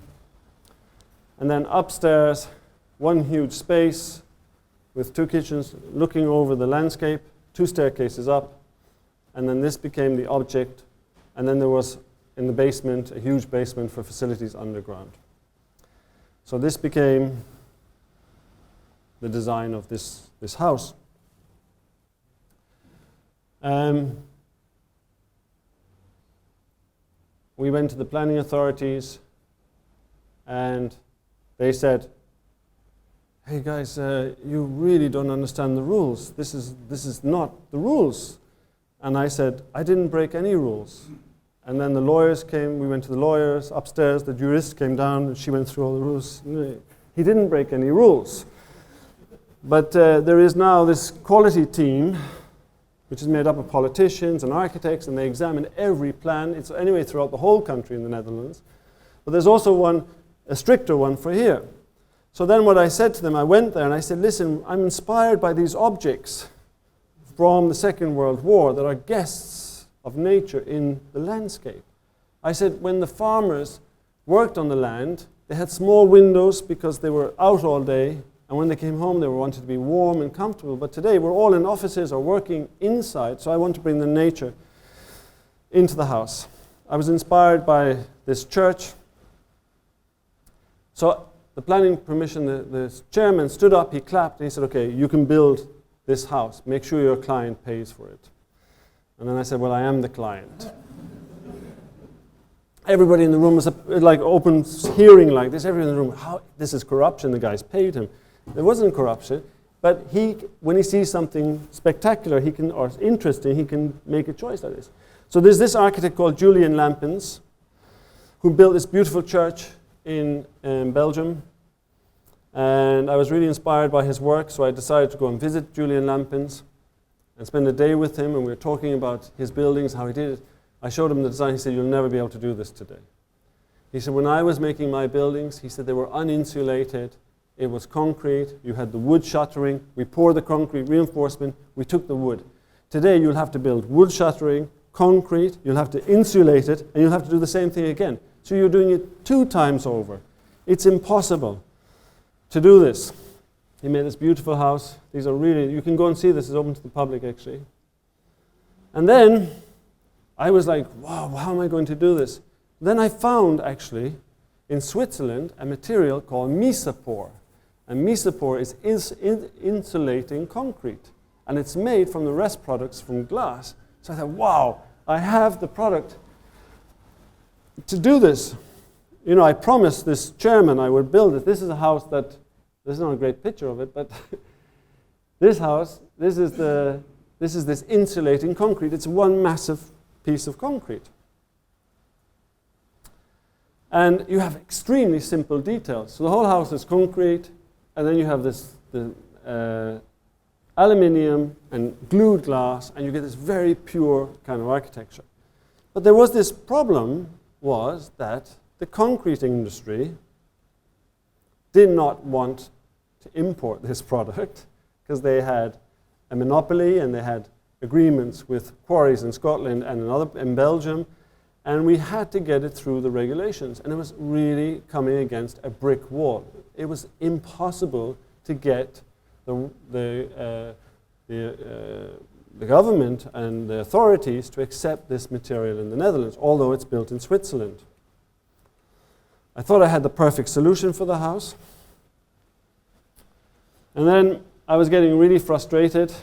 And then upstairs, 1 huge space with 2 kitchens looking over the landscape, 2 staircases up, and then this became the object. And then there was, in the basement, a huge basement for facilities underground. So this became the design of this house. We went to the planning authorities, and they said, "Hey guys, you really don't understand the rules. This is not the rules." And I said, "I didn't break any rules." And then the lawyers came, we went to the lawyers upstairs, the jurist came down, and she went through all the rules. He didn't break any rules. But there is now this quality team, which is made up of politicians and architects, and they examine every plan. It's anyway throughout the whole country in the Netherlands. But there's also a stricter one for here. So then what I said to them, I went there and I said, "Listen, I'm inspired by these objects from the Second World War that are guests of nature in the landscape." I said, when the farmers worked on the land, they had small windows because they were out all day, and when they came home they wanted to be warm and comfortable. But today we're all in offices or working inside, so I want to bring the nature into the house. I was inspired by this church. So the planning permission, the chairman stood up, he clapped, and he said, "Okay, you can build this house. Make sure your client pays for it." And then I said, "Well, I am the client." Everybody in the room was like open hearing like this. Everyone in the room, this is corruption, the guys paid him. There wasn't corruption, but when he sees something spectacular or interesting, he can make a choice like this. So there's this architect called Julian Lampens, who built this beautiful church in Belgium. And I was really inspired by his work, so I decided to go and visit Julian Lampens and spend a day with him, and we were talking about his buildings, how he did it. I showed him the design. He said, "You'll never be able to do this today." He said, "When I was making my buildings," he said, "they were uninsulated. It was concrete. You had the wood shuttering. We poured the concrete reinforcement. We took the wood. Today, you'll have to build wood shuttering, concrete. You'll have to insulate it, and you'll have to do the same thing again. So you're doing it 2 times over. It's impossible to do this." He made this beautiful house. These are really, you can go and see this. It's open to the public, actually. And then I was like, wow, how am I going to do this? Then I found, actually, in Switzerland, a material called Misopor. And Misopor is insulating concrete. And it's made from the rest products from glass. So I thought, wow, I have the product to do this. You know, I promised this chairman I would build it. This is a house that, this is not a great picture of it, but this house, this is this insulating concrete. It's one massive piece of concrete. And you have extremely simple details. So the whole house is concrete, and then you have the aluminium and glued glass, and you get this very pure kind of architecture. But there was this problem, was that the concrete industry did not want to import this product because they had a monopoly and they had agreements with quarries in Scotland and in Belgium, and we had to get it through the regulations, and it was really coming against a brick wall. It was impossible to get the government and the authorities to accept this material in the Netherlands, although it's built in Switzerland. I thought I had the perfect solution for the house. And then I was getting really frustrated,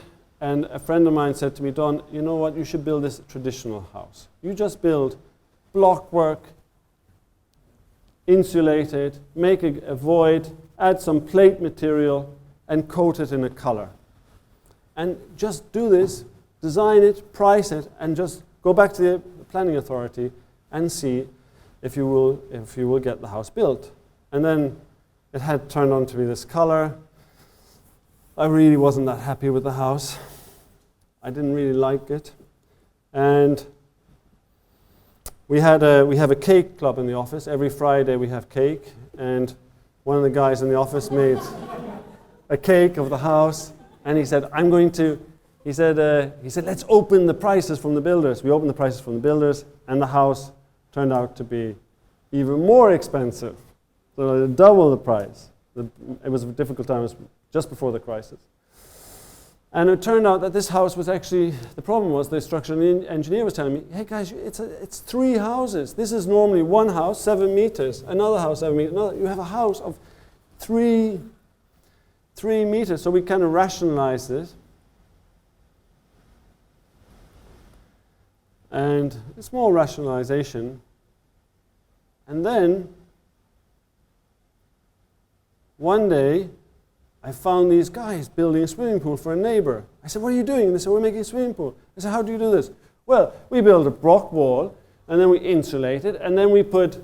and a friend of mine said to me, "Don, you know what, you should build this traditional house. You just build block work, insulate it, make a void, add some plate material, and coat it in a color. And just do this, design it, price it, and just go back to the planning authority and see if you will get the house built." And then it had turned on to be this color. I really wasn't that happy with the house. I didn't really like it. And we have a cake club in the office. Every Friday we have cake, and one of the guys in the office made a cake of the house, and he said, he said, let's open the prices from the builders. We opened the prices from the builders, and the house turned out to be even more expensive. So double the price. It was a difficult time. It was just before the crisis. And it turned out that this house was actually, the problem was the structural engineer was telling me, hey guys, it's 3 houses. This is normally one house, 7 meters, another house, 7 meters. You have a house of 3 meters. So we kind of rationalized it. And a small rationalization. And then, one day, I found these guys building a swimming pool for a neighbor. I said, what are you doing? And they said, we're making a swimming pool. I said, how do you do this? Well, we build a block wall, and then we insulate it, and then we put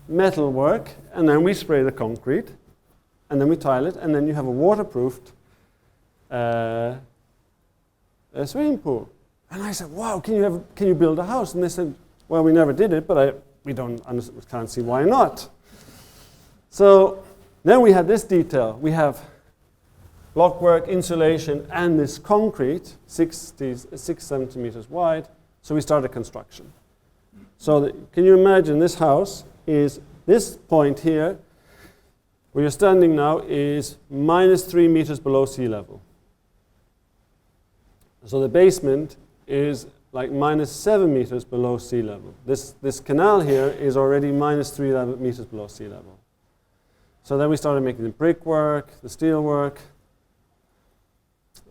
metal work, and then we spray the concrete, and then we tile it, and then you have a waterproofed swimming pool. And I said, wow, can you build a house? And they said, well, we never did it, but we can't see why not. So then we had this detail. We have block work, insulation, and this concrete, 6 centimeters wide. So we started construction. So can you imagine this house is, this point here, where you're standing now, is -3 meters below sea level. So the basement is like -7 meters below sea level. This canal here is already -3 meters below sea level. So then we started making the brickwork, the steel work,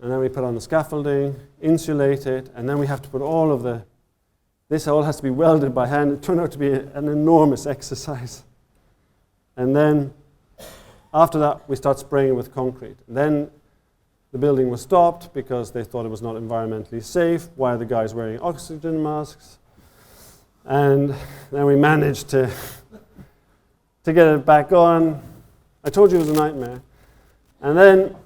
and then we put on the scaffolding, insulate it, and then we have to put all of this all has to be welded by hand. It turned out to be an enormous exercise. And then after that, we start spraying it with concrete. Then the building was stopped because they thought it was not environmentally safe. Why are the guys wearing oxygen masks? And then we managed to get it back on. I told you it was a nightmare. And then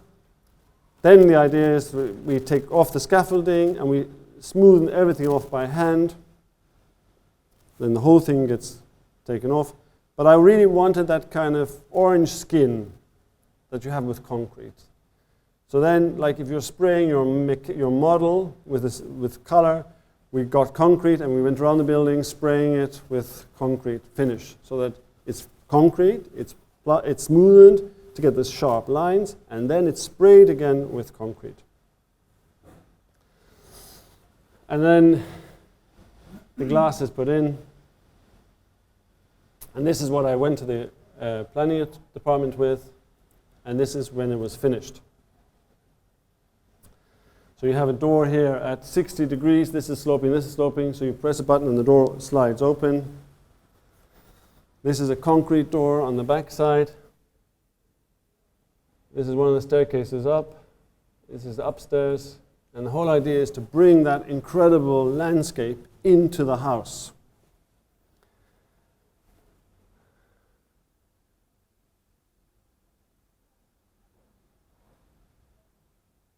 the idea is we take off the scaffolding and we smoothen everything off by hand. Then the whole thing gets taken off. But I really wanted that kind of orange skin that you have with concrete. So then, like if you're spraying your model with color, we got concrete and we went around the building spraying it with concrete finish so that it's concrete, it's smoothened to get the sharp lines, and then it's sprayed again with concrete. And then the glass is put in. And this is what I went to the planning department with, and this is when it was finished. So you have a door here at 60 degrees, this is sloping, so you press a button and the door slides open. This is a concrete door on the back side. This is one of the staircases up. This is upstairs. And the whole idea is to bring that incredible landscape into the house.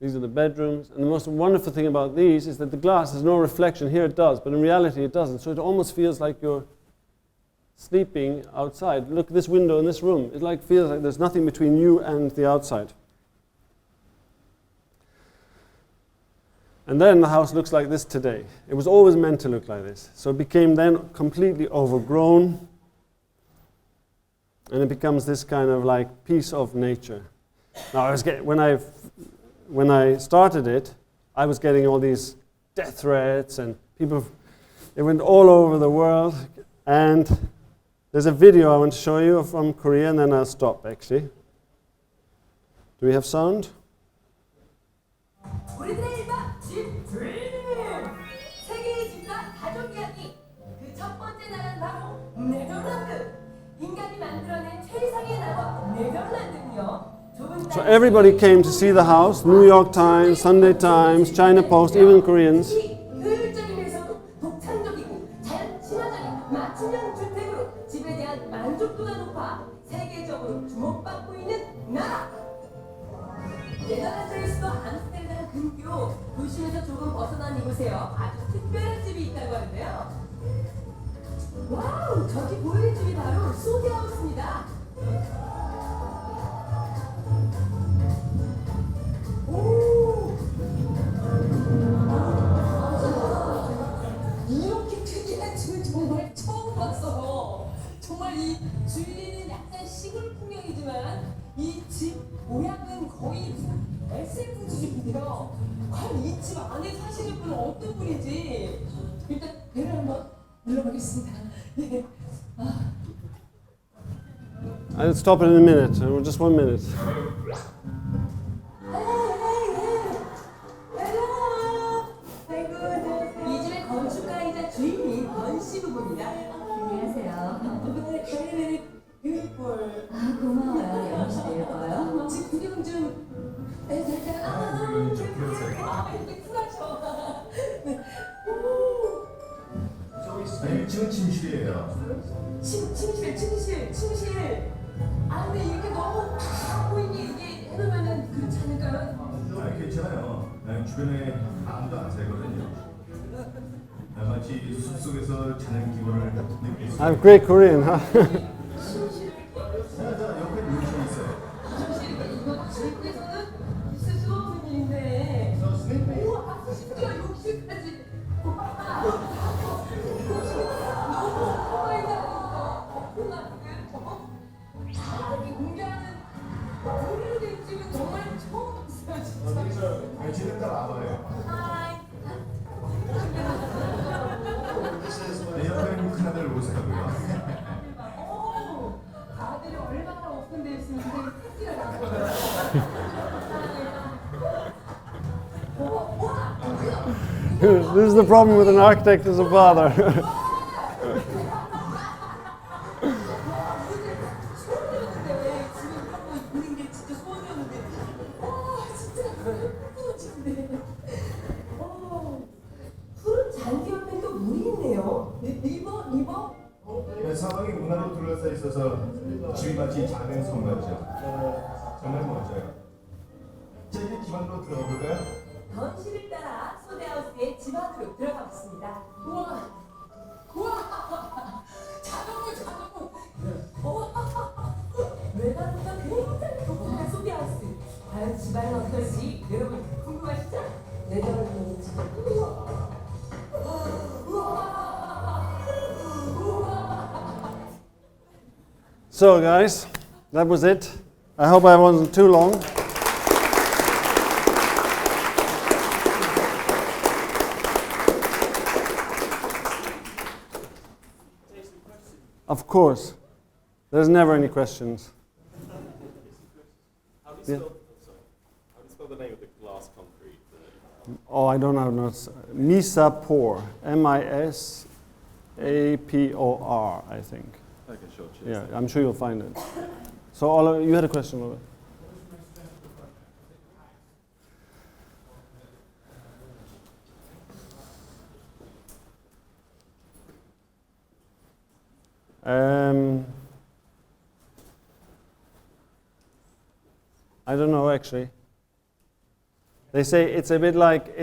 These are the bedrooms, and the most wonderful thing about these is that the glass has no reflection. Here it does, but in reality it doesn't. So it almost feels like you're sleeping outside. Look at this window in this room. It feels like there's nothing between you and the outside. And then the house looks like this today. It was always meant to look like this. So it became then completely overgrown, and it becomes this kind of like piece of nature. Now when I started it, I was getting all these death threats and people, it went all over the world. And there's a video I want to show you from Korea, and then I'll stop actually. Do we have sound? 우리들의 일과 집 드림! 세계의 집과 가족 이야기. 그 첫 번째 나라는 바로 네덜란드. 인간이 만들어낸 최이상의 나라 네덜란드는요. So everybody came to see the house, New York Times, Sunday Times, China Post, even Koreans. 효율적이면서도 독창적이고 자연 친화적인 맞춤형 주택으로 집에 대한 만족도가 높아 세계적으로 주목받고 있는 나라. 도심에서 조금 벗어난 이곳에요. 아주 특별한 집이 있다고 하는데요. 와우, 저기 보이는 집이 바로 소드하우스입니다. 오, 이렇게 특이한 집은 정말 처음 봤어요. 정말 이 주위는 약간 시골 풍경이지만 이 집 모양은 거의 무슨 SF 집인데요. 과연 이 집 안에 사시는 분은 어떤 분인지 일단 배를 한번 눌러보겠습니다. 예. I'll stop it in a minute. Just 1 minute. 이 집의 건축가이자 주인인 건씨 부부입니다. 안녕하세요. Very beautiful. 아, 고마워요. 역시 예뻐요. 집 구경 좀. 이렇게 쿨하셔. 오. 아니, 지금 침실이에요. 침실. 아, 근데 이렇게 너무 다 보이게 이게 해놓으면은 그렇지 않을까요? 아, 괜찮아요. 아니, 주변에 아무도 안 살거든요. 마치 숲속에서 자는 기분을 느낄 수 있어요. I'm great Korean, huh? 침실. 자, 옆에 욕실이 있어요. 침실 이거 집에서는 있을 수 없는 일인데. 우와, 심지어 욕실까지. 너무 이렇게 공개하는 공개로 된 집은 정말 처음 봤어요, 진짜. 지금 딱 와봐요. 내 옆에는 큰아들 오세요. 아들이 얼마나 오픈되어 있으면 되게 팬티가 This is the problem with an architect as a father. 소원이었는데 지금 하고 있는 게 진짜 소원이었는데 진짜 예쁜 집인데 푸른 잔디 옆에 또 물이 있네요. 리버? 사방이 문화로 둘러싸여 있어서 집이 마치 작은 성 같죠. 정말 멋져요. 자, 이제 집 안으로 들어가 볼까요? 건실을 따라 소대하우스의 집 안으로 들어가 봤습니다. 우와 자동문 외관부터 굉장히 독특한 소대하우스. 과연 집 안은 어떨지 여러분 궁금하시죠? 내려오는 집. So guys, that was it. I hope I wasn't too long. Of course. There's never any questions. How do you spell the name of the glass concrete? Oh, I don't know. Misapor. Misapor, I think. Okay, sure. Cheers. Yeah, I'm sure you'll find it. So, you had a question, Oliver? I don't know actually. They say it's a bit like,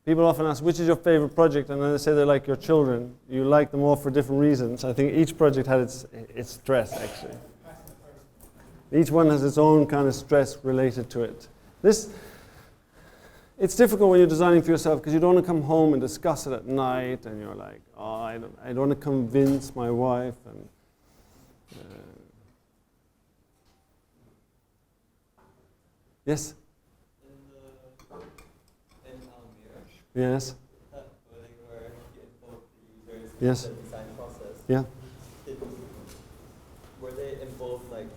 people often ask, which is your favorite project? And then they say they're like your children. You like them all for different reasons. I think each project had its stress actually. Each one has its own kind of stress related to it. It's difficult when you're designing for yourself because you don't want to come home and discuss it at night and you're like, oh, I don't want to convince my wife. And yes? In Almere, Yes? where they were involved the users Yes. in the design process. Yeah? Were they involved like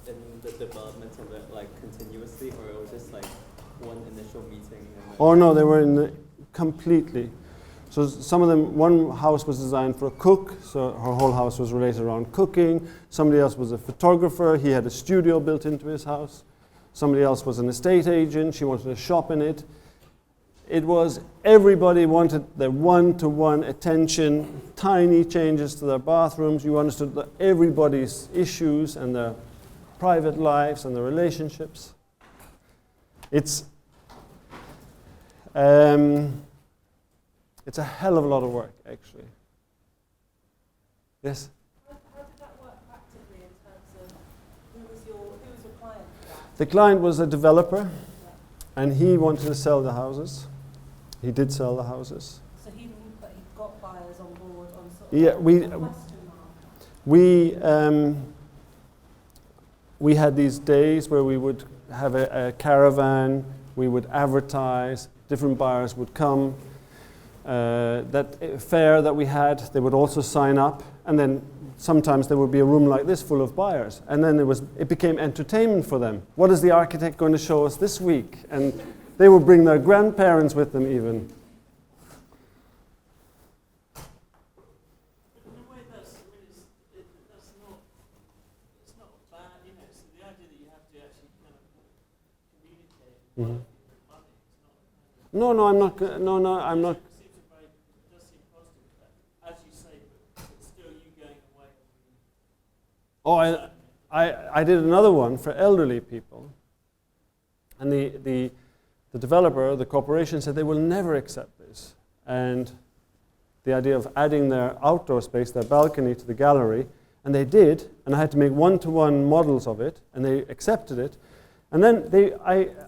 in the development of it like continuously, or it was just like one initial meeting? And then Oh no, they were in completely. So some of them, one house was designed for a cook, so her whole house was related around cooking. Somebody else was a photographer, he had a studio built into his house. Somebody else was an estate agent, she wanted a shop in it. It was, everybody wanted their one-to-one attention, tiny changes to their bathrooms. You understood everybody's issues and their private lives and their relationships. It's a hell of a lot of work, actually. Yes? How did that work practically in terms of who was your client for that? The client was a developer, and he wanted to sell the houses. He did sell the houses. So he got buyers on board on sort of Yeah, the Western market. We had these days where we would have a caravan, we would advertise, different buyers would come. That fair that we had, they would also sign up, and then sometimes there would be a room like this full of buyers, and then it became entertainment for them. What is the architect going to show us this week? And they would bring their grandparents with them even. In a way, that's not bad, you know. So the idea that you have to actually kind of communicate Mhm. money, it's not. No, I'm not. I'm not. It does seem positive, but as you say, but it's still you going away. Oh, I did another one for elderly people, and the developer, the corporation, said they will never accept this, and the idea of adding their outdoor space, their balcony, to the gallery, and they did, and I had to make one-to-one models of it, and they accepted it, and then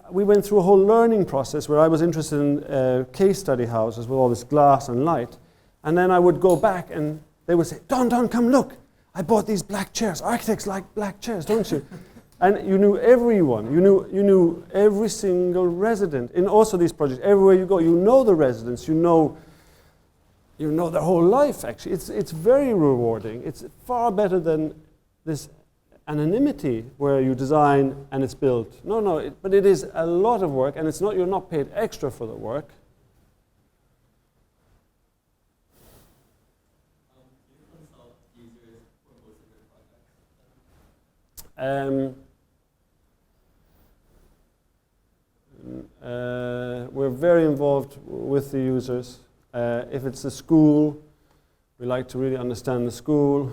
we went through a whole learning process where I was interested in case study houses with all this glass and light, and then I would go back and they would say, Don, come look, I bought these black chairs. Architects like black chairs, don't you? And you knew everyone. You knew every single resident in also these projects. Everywhere you go, you know the residents. You know their whole life. Actually, it's very rewarding. It's far better than this anonymity where you design and it's built. But it is a lot of work, and you're not paid extra for the work. Do you consult users for most of your projects? We're very involved with the users. If it's a school, we like to really understand the school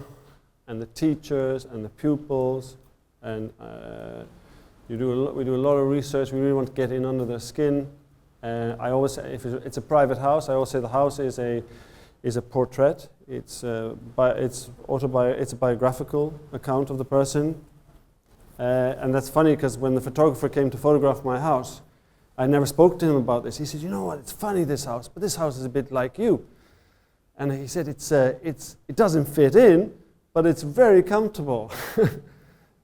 and the teachers and the pupils, and we do a lot of research. We really want to get in under their skin. I always say, if it's a private house, I always say the house is a portrait. It's a biographical account of the person. And that's funny because when the photographer came to photograph my house, I never spoke to him about this. He said, you know what, it's funny, this house, but this house is a bit like you. And he said, it doesn't fit in, but it's very comfortable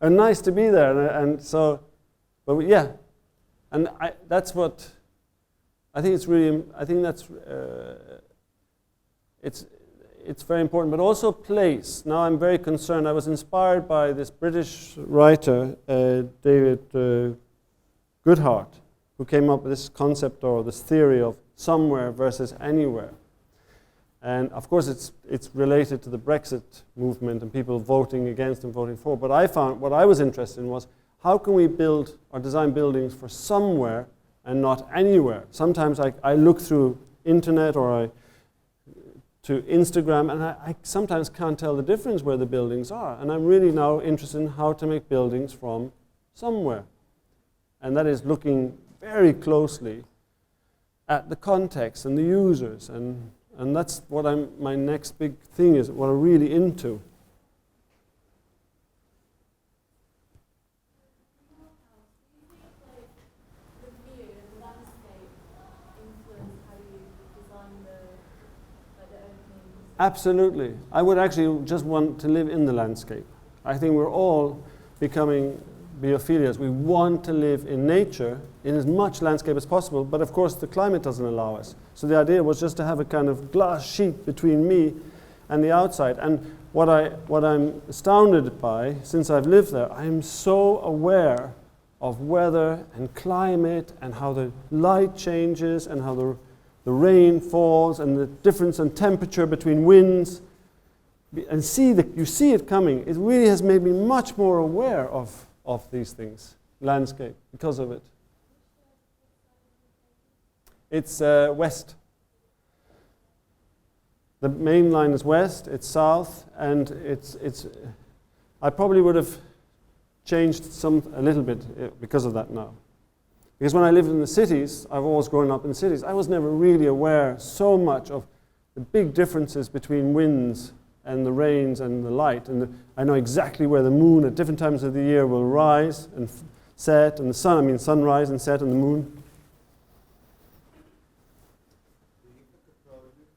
and nice to be there. And that's what, I think it's very important, but also place. Now I'm very concerned. I was inspired by this British writer, David Goodhart, who came up with this concept or this theory of somewhere versus anywhere. And of course it's related to the Brexit movement and people voting against and voting for. But I found what I was interested in was how can we build or design buildings for somewhere and not anywhere. Sometimes I look through internet or to Instagram, and I sometimes can't tell the difference where the buildings are. And I'm really now interested in how to make buildings from somewhere. And that is looking very closely at the context and the users. And that's what my next big thing is, what I'm really into. Absolutely. I would actually just want to live in the landscape. I think we're all becoming biophilias. We want to live in nature, in as much landscape as possible, but of course the climate doesn't allow us. So the idea was just to have a kind of glass sheet between me and the outside. And what I'm astounded by, since I've lived there, I'm so aware of weather and climate and how the light changes and how the rain falls and the difference in temperature between winds, and you see it coming. It really has made me much more aware of these things, landscape, because of it. It's west. The main line is west, it's south, and I probably would have changed a little bit because of that now. Because when I lived in the cities, I've always grown up in cities, I was never really aware so much of the big differences between winds and the rains and the light. And I know exactly where the moon at different times of the year will rise and set, and the sun, sunrise and set, and the moon. The Ithaca project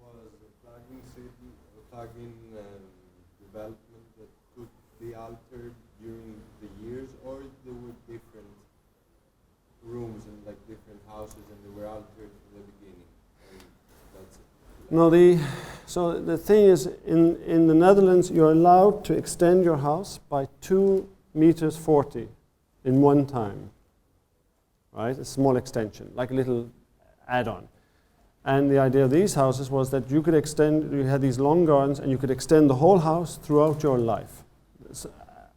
was a plugin city, a plugin development that could be altered during the years, or there were different rooms and like different houses, and they were altered from the beginning. And that's it. No, so the thing is, in the Netherlands, you're allowed to extend your house by 2 meters 40 in one time, right? A small extension, like a little add-on. And the idea of these houses was that you could extend, you had these long gardens, and you could extend the whole house throughout your life,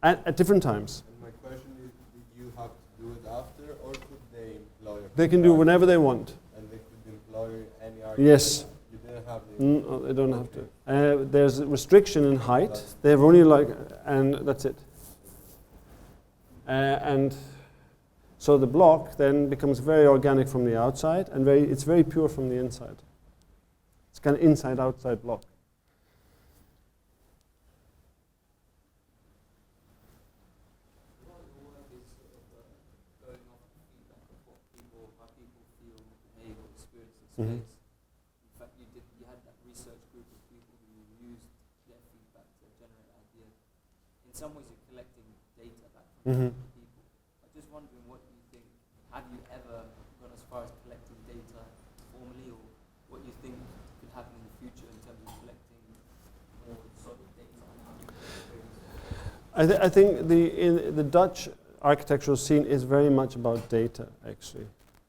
at different times. And my question is, did you have to do it after, or could they employ? They can do whenever they want. And they could employ any architect? Yes. You didn't have the... No, they don't have to. There's a restriction in height. They have only and that's it. And so the block then becomes very organic from the outside, and it's very pure from the inside. It's kind of inside-outside block. A lot of the work is sort of going off the feedback of how people feel, behave, or experience in space. In fact, you had that research group of people who used their feedback to generate ideas. In some ways, you're collecting data back from people. I'm just wondering, what do you think? Have you ever gone as far as collecting data formally, or what you think could happen in the future in terms of collecting more solid data on how people experience? I think the Dutch architectural scene is very much about data, actually.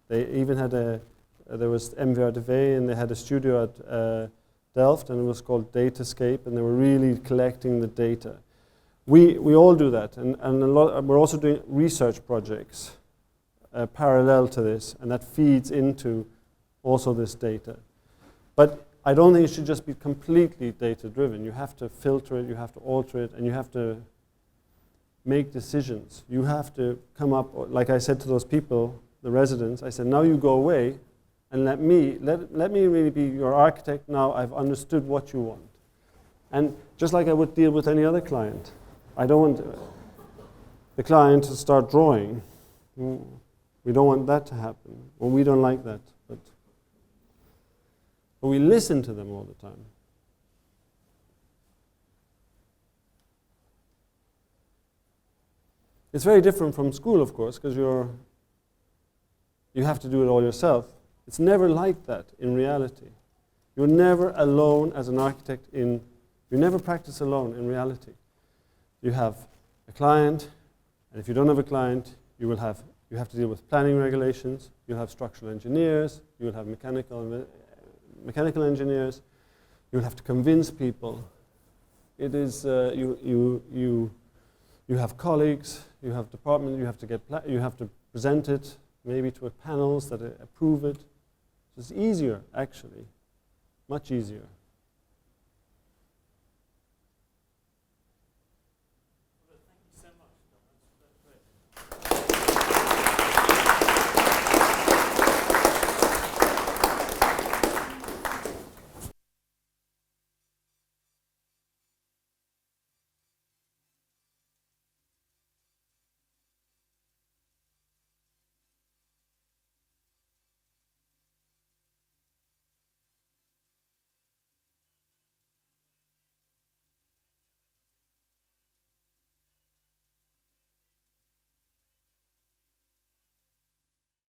They even had there was MVRDV, and they had a studio at Delft, and it was called Datascape, and they were really collecting the data. We all do that, and we're also doing research projects parallel to this, and that feeds into also this data. But I don't think it should just be completely data-driven. You have to filter it, you have to alter it, and you have to make decisions. You have to come up, like I said to those people, the residents, I said, now you go away and let me really be your architect. Now I've understood what you want. And just like I would deal with any other client, I don't want the client to start drawing. We don't want that to happen, or we don't like that. But we listen to them all the time. It's very different from school, of course, because you have to do it all yourself. It's never like that in reality. You're never alone as an architect you never practice alone in reality. You have a client, and if you don't have a client, you have to deal with planning regulations, you'll have structural engineers, you'll have mechanical engineers, you'll have to convince people. It is, you have colleagues, you have department, you have to present it maybe to panels that approve it. It's easier, actually, much easier.